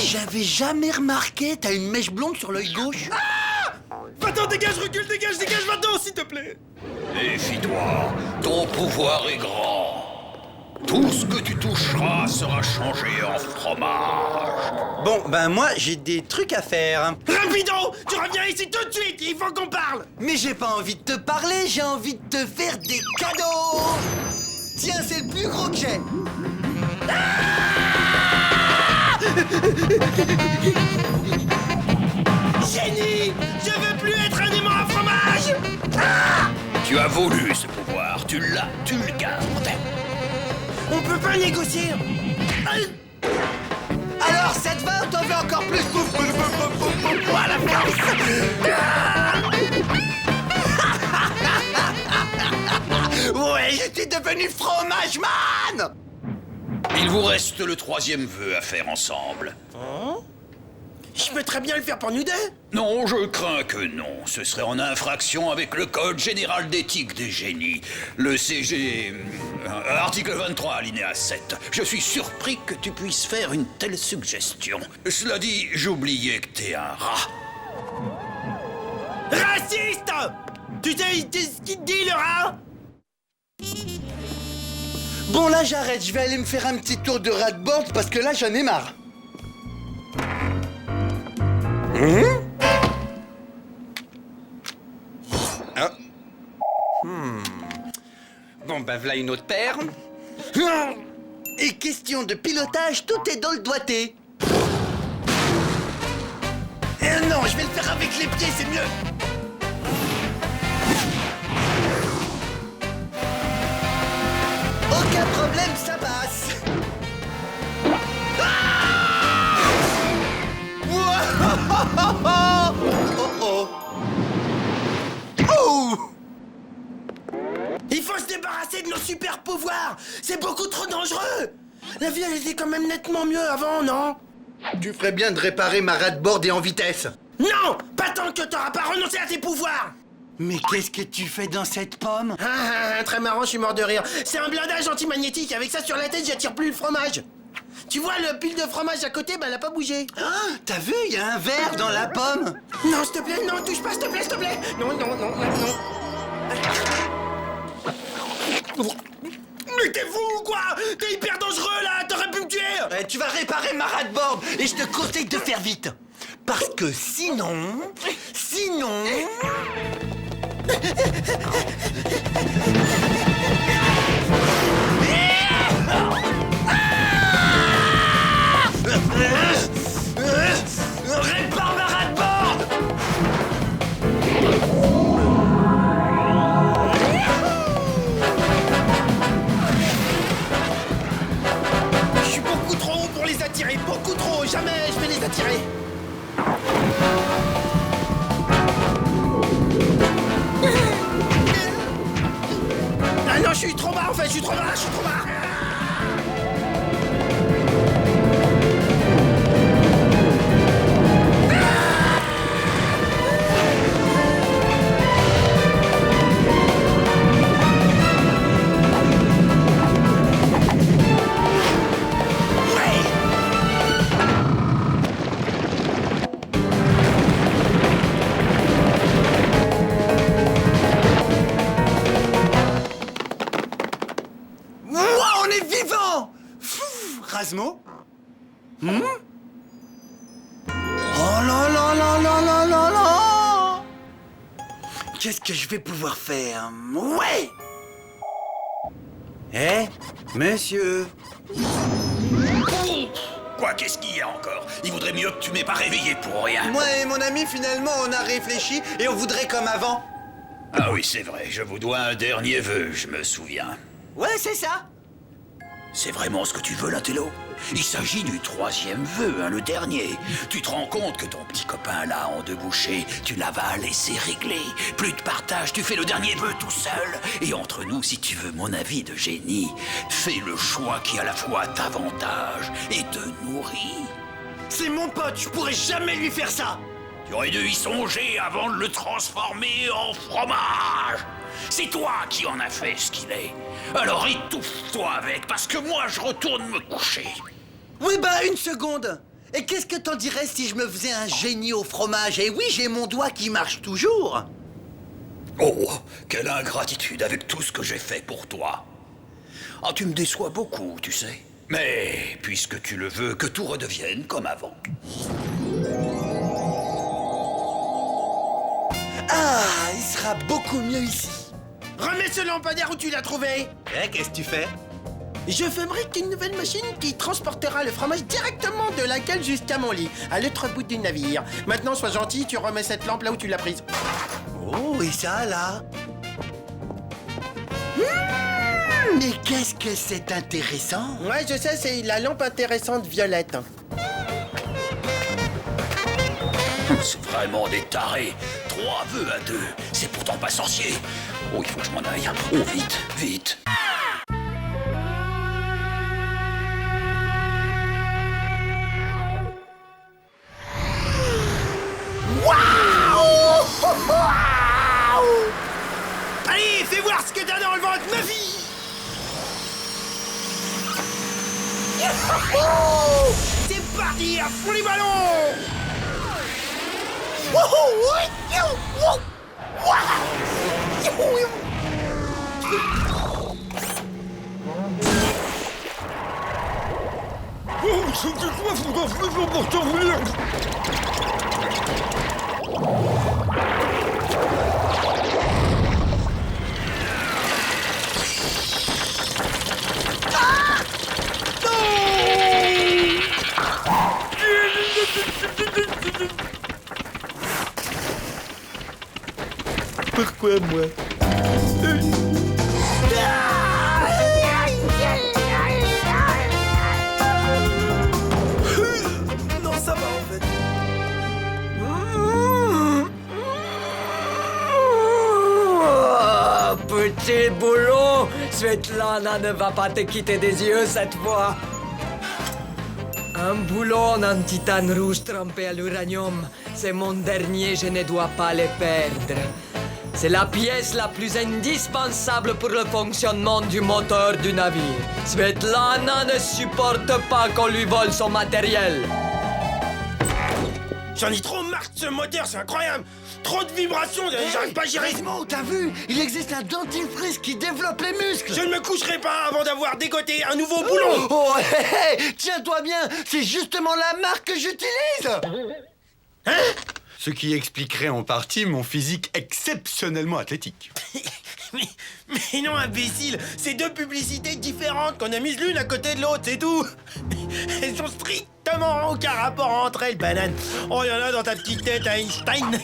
J'avais jamais remarqué, t'as une mèche blonde sur l'œil gauche. Va-t'en, dégage, recule, dégage, va-t'en, s'il te plaît. Méfie-toi, ton pouvoir est grand. Tout ce que tu toucheras sera changé en fromage. Bon, ben moi, j'ai des trucs à faire. Rapido, tu reviens ici tout de suite, il faut qu'on parle. Mais j'ai pas envie de te parler, j'ai envie de te faire des cadeaux. Tiens, c'est le plus gros que j'ai. Génie, je veux plus être un aimant à fromage. Tu as voulu ce pouvoir, tu l'as, tu le gardes. On peut pas négocier. Alors, ça te va ou t'en veux encore plus? À la force. Ouais, je suis devenu fromage man. Il vous reste le troisième vœu à faire ensemble. Je peux très bien le faire pour nous deux. Non, je crains que non. Ce serait en infraction avec le Code général d'éthique des génies. Le CG... article 23, alinéa 7. Je suis surpris que tu puisses faire une telle suggestion. Cela dit, j'oubliais que t'es un rat. Raciste. Tu sais ce qu'il te dit, le rat? Bon, là, j'arrête. Je vais aller me faire un petit tour de rat-board parce que là, j'en ai marre. Bon, ben voilà une autre paire. Et question de pilotage, tout est dans le doigté. Non, je vais le faire avec les pieds, c'est mieux. Aucun problème, ça passe. Il faut se débarrasser de nos super pouvoirs. C'est beaucoup trop dangereux. La vie, elle était quand même nettement mieux avant, non? Tu ferais bien de réparer ma rat-board et en vitesse. Non, pas tant que t'auras pas renoncé à tes pouvoirs. Mais qu'est-ce que tu fais dans cette pomme? Très marrant, je suis mort de rire. C'est un blindage antimagnétique. Avec ça sur la tête, j'attire plus le fromage. Tu vois, le pile de fromage à côté, ben, elle a pas bougé. T'as vu, il y a un verre dans la pomme. Non, s'il te plaît, non, touche pas, s'il te plaît, s'il te plaît. Non. Mais t'es fou ou quoi? T'es hyper dangereux, là. T'aurais pu me tuer. Tu vas réparer ma rat-board et je te conseille de faire vite. Parce que sinon... Répare ma rat-board. Je suis beaucoup trop haut pour les attirer, beaucoup trop haut. Jamais je vais les attirer. Ah non, je suis trop bas en fait, je suis trop bas. On est vivant. Rasmo? Oh là là là là là là là! Qu'est-ce que je vais pouvoir faire? Ouais! Monsieur. Quoi, qu'est-ce qu'il y a encore? Il vaudrait mieux que tu m'aies pas réveillé pour rien. Moi et mon ami, finalement, on a réfléchi et on voudrait comme avant. Ah oui, c'est vrai, je vous dois un dernier vœu, je me souviens. Ouais, c'est ça. C'est vraiment ce que tu veux, l'intello? Il s'agit du 3e vœu, hein, le dernier. Tu te rends compte que ton petit copain là, en 2 bouchées, tu l'avales et c'est réglé. Plus de partage, tu fais le dernier vœu tout seul. Et entre nous, si tu veux mon avis de génie, fais le choix qui à la fois t'avantage et te nourrit. C'est mon pote, je pourrais jamais lui faire ça. Tu aurais dû y songer avant de le transformer en fromage. C'est toi qui en as fait ce qu'il est. Alors étouffe-toi avec, parce que moi je retourne me coucher. Oui, bah, une seconde. Et qu'est-ce que t'en dirais si je me faisais un génie au fromage? Et oui, j'ai mon doigt qui marche toujours. Oh, quelle ingratitude avec tout ce que j'ai fait pour toi. Ah, tu me déçois beaucoup, tu sais. Mais, puisque tu le veux, que tout redevienne comme avant. Ah, il sera beaucoup mieux ici. Remets ce lampadaire où tu l'as trouvé. Eh, qu'est-ce que tu fais? Je fabrique une nouvelle machine qui transportera le fromage directement de la cale jusqu'à mon lit, à l'autre bout du navire. Maintenant, sois gentil, tu remets cette lampe là où tu l'as prise. Oh, et ça, là? Mais qu'est-ce que c'est intéressant? Ouais, je sais, c'est la lampe intéressante violette. C'est vraiment des tarés. 3 vœux à 2. C'est pourtant pas sorcier. Oh, il faut que je m'en aille. Oh, vite, vite. Waouh! Allez, fais voir ce que t'as dans le ventre, ma fille! C'est parti, à fond les ballons! Pourquoi moi? Non, ça va en fait. Oh, petit boulot, Svetlana ne va pas te quitter des yeux cette fois. Un boulon en titane rouge trempé à l'uranium, c'est mon dernier, je ne dois pas le perdre. C'est la pièce la plus indispensable pour le fonctionnement du moteur du navire. Svetlana ne supporte pas qu'on lui vole son matériel. J'en ai trop marre de ce moteur, c'est incroyable! Trop de vibrations, j'arrive pas à gérer. Gizmo, t'as vu? Il existe un dentifrice qui développe les muscles. Je ne me coucherai pas avant d'avoir dégoté un nouveau boulon! Oh, hé, hé, tiens-toi bien, c'est justement la marque que j'utilise. Hein? Ce qui expliquerait en partie mon physique exceptionnellement athlétique. Mais non, imbécile! C'est 2 publicités différentes qu'on a mises l'une à côté de l'autre, c'est tout! Elles ont strictement aucun rapport entre elles, banane! Oh, il y en a dans ta petite tête, Einstein!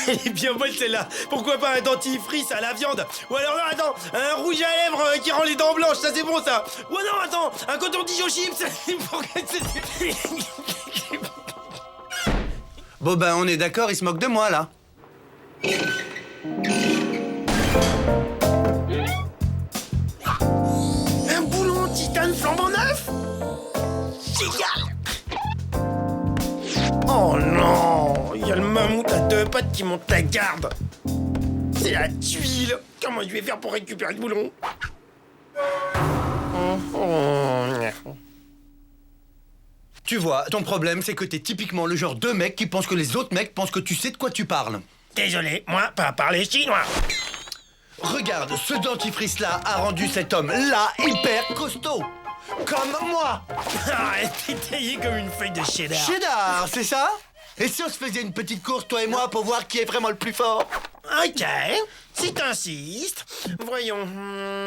Elle est bien bonne celle-là! Pourquoi pas un dentifrice à la viande? Ou alors, non, attends, un rouge à lèvres qui rend les dents blanches, ça c'est bon ça! Ou non, attends, un coton-tige aux chips! Bon ben, on est d'accord, il se moque de moi, là. Un boulon en titane flambant neuf? Génial! Oh non! Il y a le mammouth à 2 pattes qui monte la garde! C'est la tuile! Comment je vais faire pour récupérer le boulon? Tu vois, ton problème, c'est que t'es typiquement le genre de mec qui pense que les autres mecs pensent que tu sais de quoi tu parles. Désolé, moi, pas parler chinois! Regarde, ce dentifrice-là a rendu cet homme-là hyper costaud. Comme moi. Arrête, t'es taillé comme une feuille de cheddar. Cheddar, c'est ça? Et si on se faisait une petite course, toi et moi, pour voir qui est vraiment le plus fort? Ok, si t'insistes. Voyons,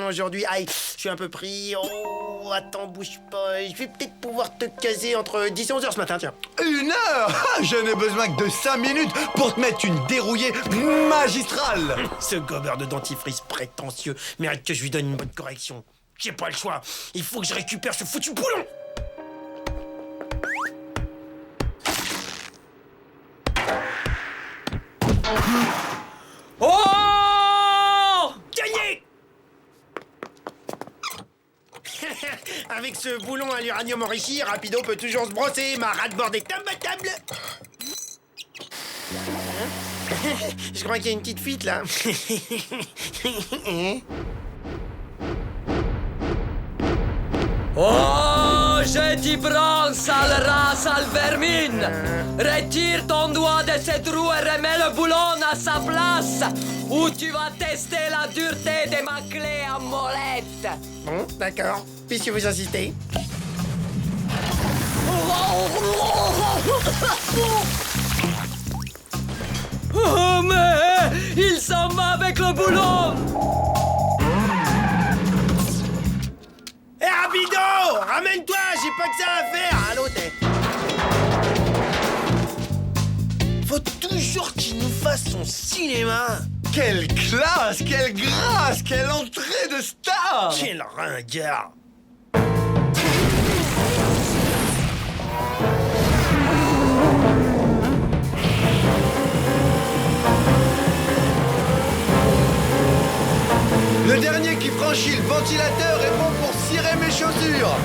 aujourd'hui, aïe, je suis un peu pris. Oh, attends, bouge pas. Je vais peut-être pouvoir te caser entre 10 et 11 heures ce matin, tiens. 1 heure? Je n'ai besoin que de 5 minutes pour te mettre une dérouillée magistrale. Ce gobeur de dentifrice prétentieux mérite que je lui donne une bonne correction. J'ai pas le choix. Il faut que je récupère ce foutu boulon. Oh! Gagné! Avec ce boulon à l'uranium enrichi, Rapido peut toujours se brosser. Ma rate-board est imbattable. Je crois qu'il y a une petite fuite, là. Oh, je t'y prends, sale rat, sale vermine! Retire ton doigt de cette roue et remets le boulon à sa place, ou tu vas tester la dureté de ma clé à molette. Bon, d'accord. Puisque vous insistez. Oh, mais il s'en va avec le boulon! Hé, Rapido! Ramène-toi! J'ai pas que ça à faire! Allô, t'es... Faut toujours qu'il nous fasse son cinéma! Quelle classe! Quelle grâce! Quelle entrée de star! Quel ringard! Le dernier qui franchit le ventilateur est bon pour cirer mes chaussures.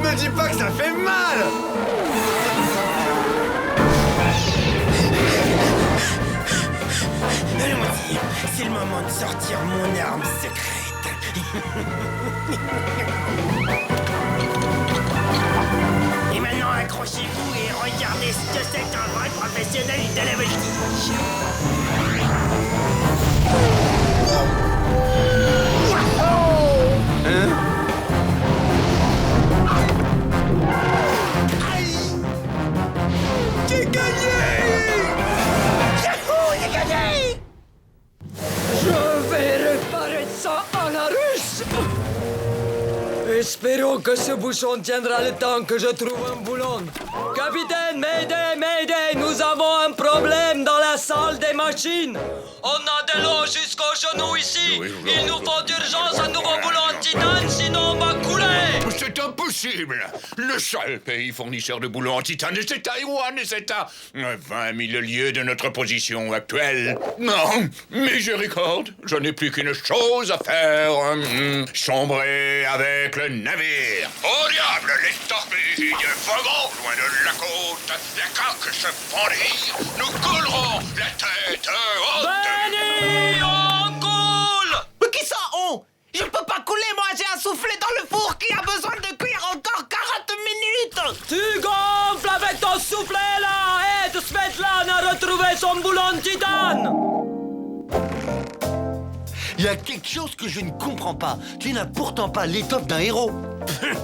Me dis pas que ça fait mal! Allons-y, c'est le moment de sortir mon arme secrète. Et maintenant, accrochez-vous et regardez ce que c'est qu'un vrai professionnel de la voltige. J'ai gagné! Yahoo, j'ai gagné! Je vais réparer ça à la russe! Espérons que ce bouchon tiendra le temps que je trouve un boulon. Capitaine, Mayday, Mayday, nous avons un problème dans la salle des machines. On a de l'eau jusqu'aux genoux ici. Il nous faut d'urgence un nouveau boulon en titane, sinon on va couler. C'est impossible. Le seul pays fournisseur de boulons en titane, c'est Taïwan et c'est à 20 000 lieues de notre position actuelle. Non, miséricorde, je n'ai plus qu'une chose à faire. Sombrer avec le navire. Au diable, les torpilles, vagons loin de la côte. La coque se fendit, nous coulerons la tête haute. Benny, on coule! Mais qui ça, on? Je peux pas couler, moi j'ai un soufflet dans le four qui a besoin de cuire encore 40 minutes! Tu gonfles avec ton soufflet là! Aide Svetlane à retrouver son boulon titane! Il y a quelque chose que je ne comprends pas. Tu n'as pourtant pas l'étoffe d'un héros.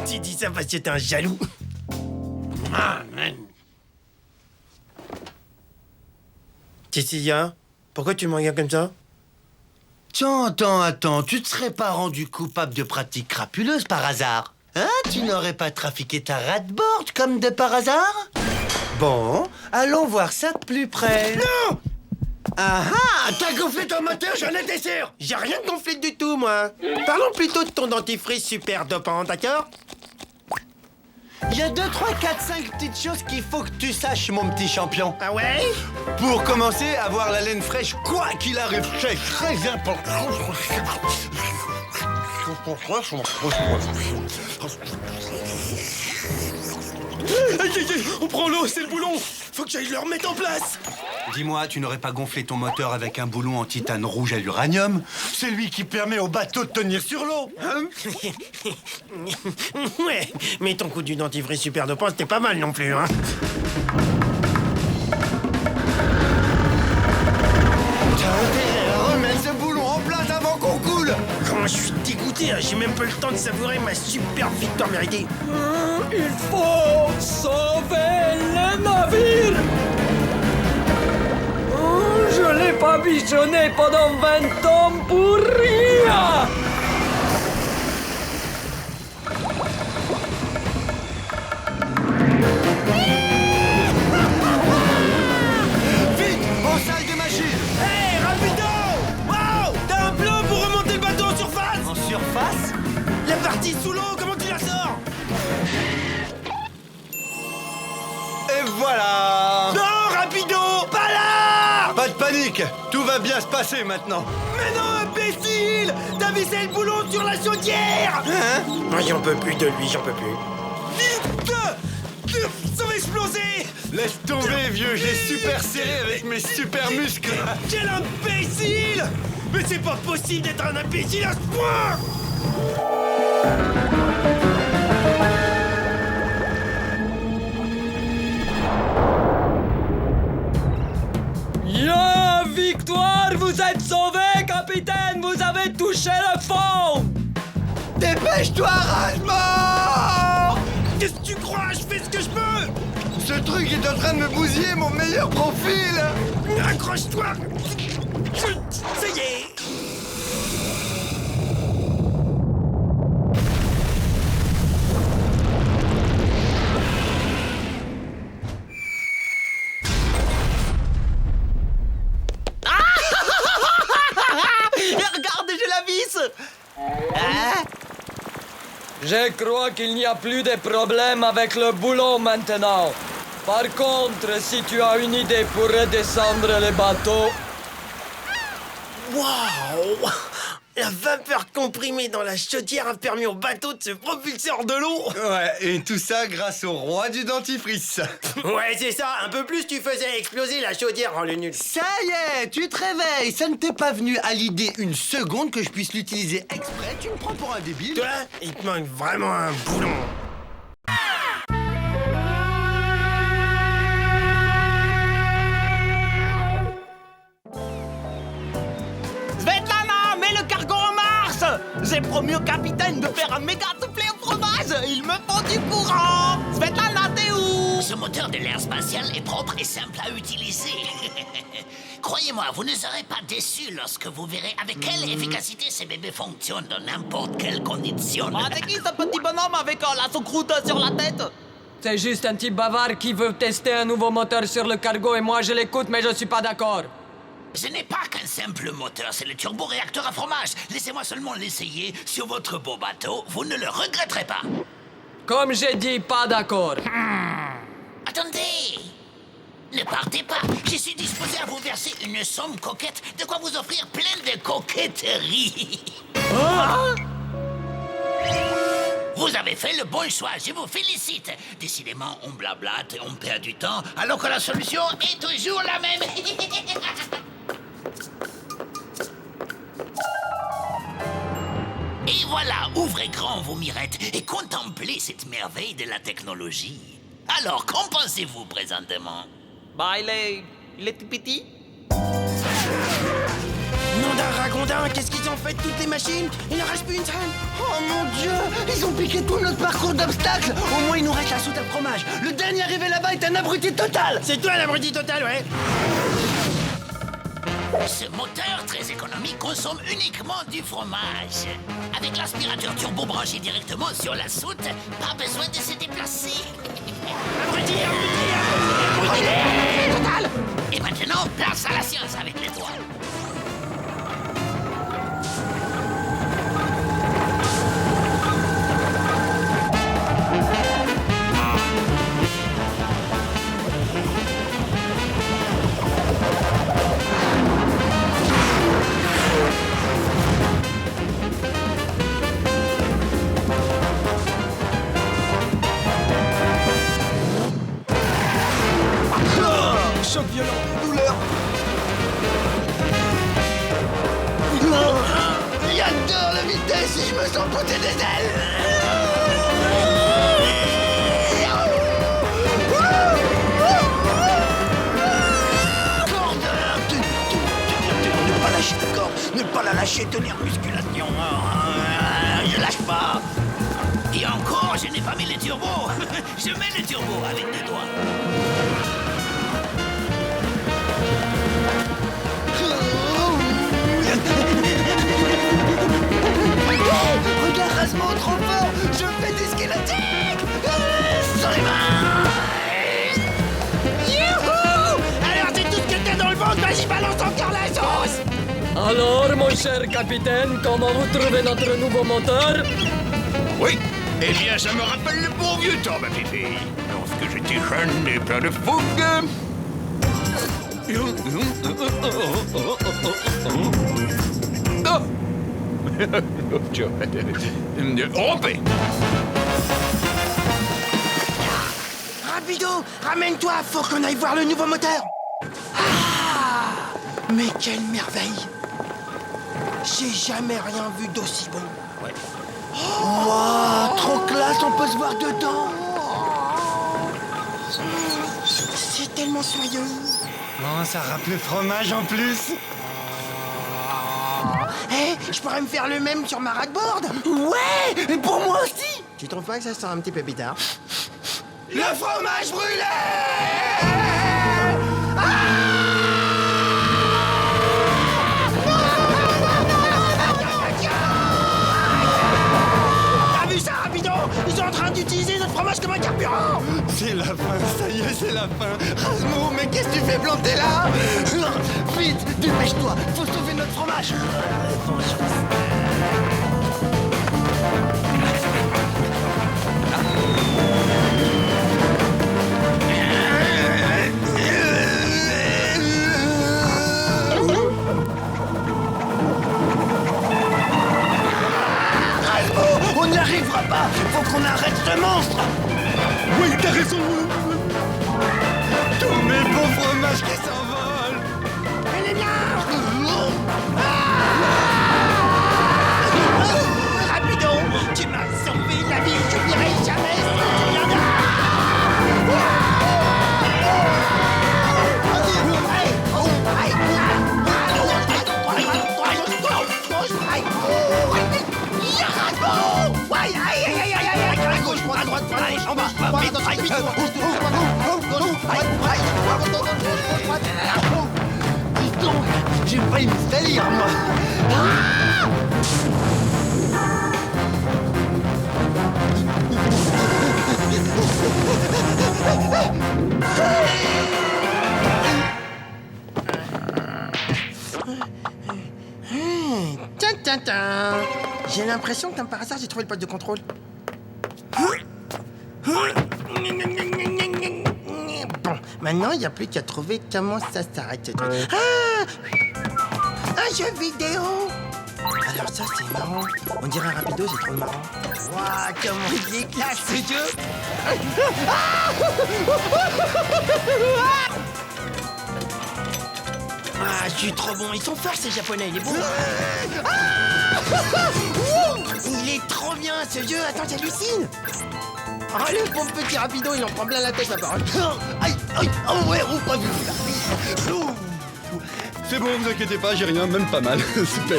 Tu dis ça parce que t'es un jaloux. Cécilia, pourquoi tu me regardes comme ça? Attends, tu te serais pas rendu coupable de pratiques crapuleuses par hasard? Hein? Tu n'aurais pas trafiqué ta ratboard comme de par hasard? Bon, allons voir ça de plus près. Non! Ah ah! T'as gonflé ton moteur, j'en étais sûr! J'ai rien gonflé du tout, moi. Parlons plutôt de ton dentifrice super dopant, d'accord? Il y a 2, 3, 4, 5 petites choses qu'il faut que tu saches, mon petit champion. Ah ouais? Pour commencer, avoir la laine fraîche, quoi qu'il arrive, c'est très important. On prend l'eau, c'est le boulon! Faut que j'aille le remettre en place! Dis-moi, tu n'aurais pas gonflé ton moteur avec un boulon en titane rouge à l'uranium? Celui qui permet au bateau de tenir sur l'eau, hein? Ouais, mais ton coup du dentifrice super dopant, c'était pas mal non plus, hein? Remets ce boulon en place avant qu'on coule! Comment je suis dégoûté, hein? J'ai même pas le temps de savourer ma super victoire méritée. Il faut sauver le navire! Je l'ai pas bichonné pendant 20 ans pour rien! panique. Tout va bien se passer maintenant. Mais non, imbécile! T'as vissé le boulon sur la chaudière! Hein? J'en peux plus de lui, j'en peux plus. Vite! Ça va exploser! Laisse tomber, vieux, j'ai super serré avec mes super muscles. Quel imbécile! Mais c'est pas possible d'être un imbécile à ce point! Yeah, victoire! Vous êtes sauvé, capitaine! Vous avez touché le fond! Dépêche-toi, rage-mort! Qu'est-ce que tu crois? Je fais ce que je peux! Ce truc est en train de me bousiller mon meilleur profil! Accroche-toi! Ça y est! Regardez, j'ai la vis! Hein? Je crois qu'il n'y a plus de problème avec le boulon maintenant. Par contre, si tu as une idée pour redescendre le bateau... Waouh! La vapeur comprimée dans la chaudière a permis au bateau de se propulser hors de l'eau! Ouais, et tout ça grâce au roi du dentifrice. Ouais, c'est ça! Un peu plus, tu faisais exploser la chaudière en le nul. Ça y est, tu te réveilles. Ça ne t'est pas venu à l'idée une seconde que je puisse l'utiliser exprès. Tu me prends pour un débile. Toi, il te manque vraiment un boulon. Svetlana, mets le cargo en marche! J'ai promis au capitaine de faire un méga soufflé au fromage! Il me faut du courant! Svetlana, t'es où? Ce moteur de l'air spatial est propre et simple à utiliser. Croyez-moi, vous ne serez pas déçus lorsque vous verrez avec quelle efficacité ces bébés fonctionnent dans n'importe quelle condition. Ah, c'est qui ce petit bonhomme avec la soucroute sur la tête? C'est juste un type bavard qui veut tester un nouveau moteur sur le cargo et moi je l'écoute mais je suis pas d'accord. Ce n'est pas qu'un simple moteur, c'est le turboréacteur à fromage. Laissez-moi seulement l'essayer sur votre beau bateau, vous ne le regretterez pas. Comme j'ai dit, pas d'accord. Attendez! Ne partez pas, je suis disposé à vous verser une somme coquette, de quoi vous offrir plein de coquetterie. Vous avez fait le bon choix, je vous félicite. Décidément, on blablate et on perd du temps, alors que la solution est toujours la même. Et voilà, ouvrez grand vos mirettes et contemplez cette merveille de la technologie. Alors, qu'en pensez-vous présentement? Bah, il est tout petit. Nom d'un ragondin, qu'est-ce qu'ils ont fait de toutes les machines? Il ne reste plus une seule. Oh mon Dieu! Ils ont piqué tout notre parcours d'obstacles! Au moins, il nous reste la soute à fromage. Le dernier arrivé là-bas est un abruti total! C'est toi l'abruti total, ouais. Ce moteur très économique consomme uniquement du fromage. Avec l'aspirateur turbo branché directement sur la soute, pas besoin de se déplacer. Abruti, total! Et maintenant, place à la science avec les doigts. Choc violent, douleur. J'adore la vitesse et je me sens pousser des ailes! Corde! Ne pas lâcher la corde, ne pas la lâcher, tenir musculation. Je lâche pas. Et encore, je n'ai pas mis les turbos. Je mets les turbos avec les doigts. Regarde, Rasmo, trop fort! Je fais des squelettiques! Sur les mains! Youhou! Alors c'est tout ce que t'as dans le ventre, vas-y balance encore la sauce! Alors, mon cher capitaine, comment vous trouvez notre nouveau moteur? Oui, eh bien, ça me rappelle le bon vieux temps, ma pépé. Lorsque j'étais jeune et plein de fougue. Rompez! Rapido, ramène-toi, faut qu'on aille voir le nouveau moteur. Ah, mais quelle merveille. J'ai jamais rien vu d'aussi beau. Ouais. Wow, trop classe, on peut se voir dedans. C'est tellement soyeux. Oh, ça râpe le fromage en plus. Hé, je pourrais me faire le même sur ma ragboard. Ouais, et pour moi aussi. Tu trouves pas que ça sent un petit peu bizarre? Le fromage brûlé! T'as vu ça, Rapido? Ils sont en train d'utiliser notre fromage comme un carburant. C'est la fin, ça y est, c'est la fin. Rasmo, mais qu'est-ce que tu fais planter là? Vite, dépêche-toi, faut sauver notre fromage. On n'y arrivera pas. Faut qu'on arrête ce monstre. Oui, t'as raison. Tous mes beaux fromages qui s'envolent. Elle est bien. Rapido, tu m'as sauvé la vie. Je n'irai jamais sans toi. Dis donc, j'ai failli me salir, moi. Tiens, tiens, tiens. J'ai l'impression que comme par hasard, j'ai trouvé le poste de contrôle. Bon, maintenant, il n'y a plus qu'à trouver comment ça s'arrête ce truc. Ah, un jeu vidéo. Alors ça, c'est marrant. On dirait un Rapido, c'est trop marrant. Waouh, comment il est classe, ce jeu. Ah, je suis trop bon. Ils sont forts, ces Japonais. Il est beau. Il est trop bien, ce jeu. Attends, j'hallucine. Oh, le pauvre petit Rapido, il en prend plein la tête, la parole. Aïe, aïe, oh ouais, oh, pas vu. C'est bon, vous inquiétez pas, j'ai rien, même pas mal. Super.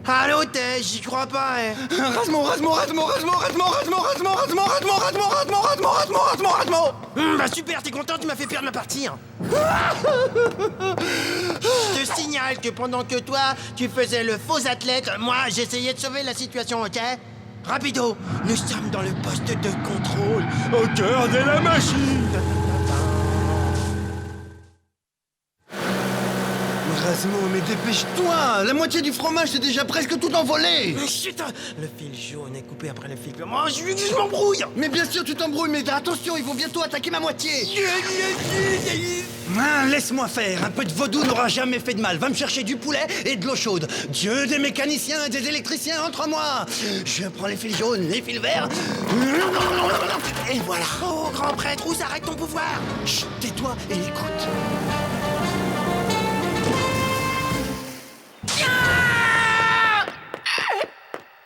Allô, Tej, j'y crois pas, hein. Rasmo. Bah super, t'es content, tu m'as fait perdre ma partie, hein. Je te signale que pendant que toi, tu faisais le faux athlète, moi, j'essayais de sauver la situation, ok? Rapido, nous sommes dans le poste de contrôle, au cœur de la machine. Rasmo, mais dépêche-toi. La moitié du fromage, c'est déjà presque tout envolé. Chut, le fil jaune est coupé après le fil blanc. Oh, je m'embrouille. Mais bien sûr, tu t'embrouilles, mais attention, ils vont bientôt attaquer ma moitié. Ah, laisse-moi faire. Un peu de vaudou n'aura jamais fait de mal. Va me chercher du poulet et de l'eau chaude. Dieu des mécaniciens et des électriciens entre moi. Je prends les fils jaunes, les fils verts. Et voilà. Oh, grand prêtre, où s'arrête ton pouvoir? Chut, tais-toi et écoute.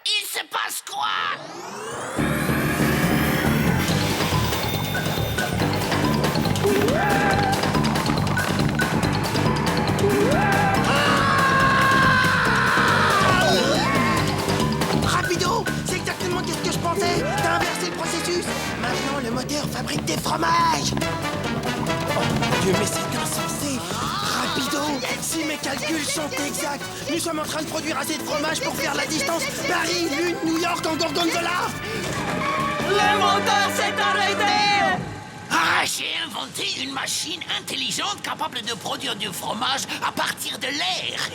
Il se passe quoi? Rapido, c'est exactement ce que je pensais. T'as inversé le processus. Maintenant, le moteur fabrique des fromages. Oh, Dieu, mais c'est insensé. Rapido, si mes calculs sont exacts, nous sommes en train de produire assez de fromage pour faire la distance Paris, Lune, New York en gorgonzola. Le moteur s'est arrêté. Ah, j'ai inventé une machine intelligente capable de produire du fromage à partir de l'air.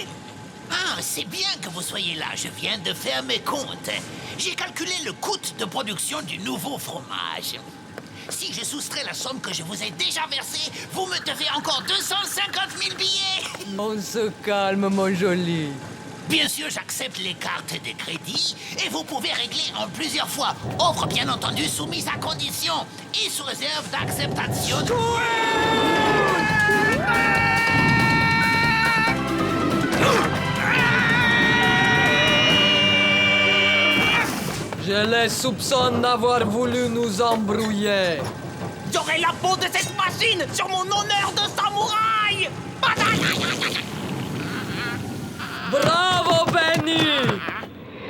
Ah, c'est bien que vous soyez là. Je viens de faire mes comptes. J'ai calculé le coût de production du nouveau fromage. Si je soustrais la somme que je vous ai déjà versée, vous me devez encore 250 000 billets. On se calme, mon joli. Bien sûr, j'accepte les cartes de crédit et vous pouvez régler en plusieurs fois. Offre bien entendu soumise à condition et sous réserve d'acceptation. Je les soupçonne d'avoir voulu nous embrouiller. J'aurai la peau de cette machine sur mon honneur de samouraï. Bravo, Benny!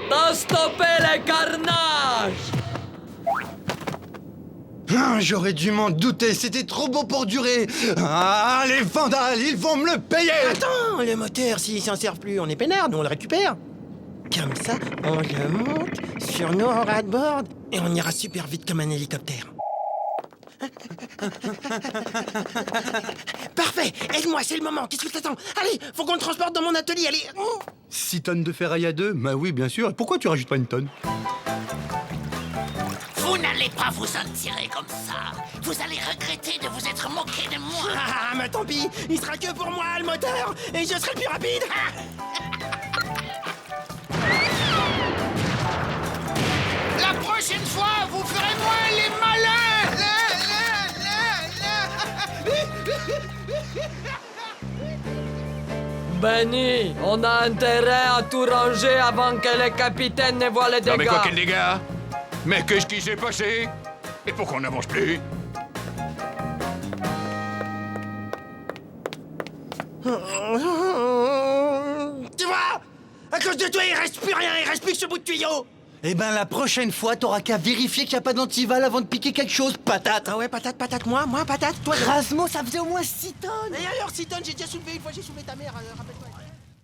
T'as stoppé les carnages! Ah, j'aurais dû m'en douter, c'était trop beau pour durer. Ah, les vandales, ils vont me le payer. Attends, le moteur, s'il s'en sert plus, on est peinard, nous on le récupère. Comme ça, on le monte sur nos ras-de-bord et on ira super vite comme un hélicoptère. Parfait, aide-moi, c'est le moment, qu'est-ce que t'attends? Allez, faut qu'on le transporte dans mon atelier, allez. 6 tonnes de ferraille à 2? Bah oui, bien sûr. Et pourquoi tu rajoutes pas une tonne? Vous n'allez pas vous en tirer comme ça. Vous allez regretter de vous être moqué de moi. Ah, mais tant pis, il sera que pour moi, le moteur, et je serai le plus rapide. La prochaine fois, vous ferez moins les malins. Benny, on a intérêt à tout ranger avant que le capitaine ne voit les dégâts. Non mais quoi, quel dégâts? Mais qu'est-ce qui s'est passé? Et pourquoi on n'avance plus? Tu vois? À cause de toi, il reste plus rien, il reste plus que ce bout de tuyau. Eh ben, la prochaine fois, t'auras qu'à vérifier qu'il n'y a pas d'antival avant de piquer quelque chose, patate. Ah ouais, patate, moi, patate, toi. Grasmo, ça faisait au moins 6 tonnes. Et alors, 6 tonnes, j'ai déjà soulevé une fois, j'ai soulevé ta mère, rappelle-toi.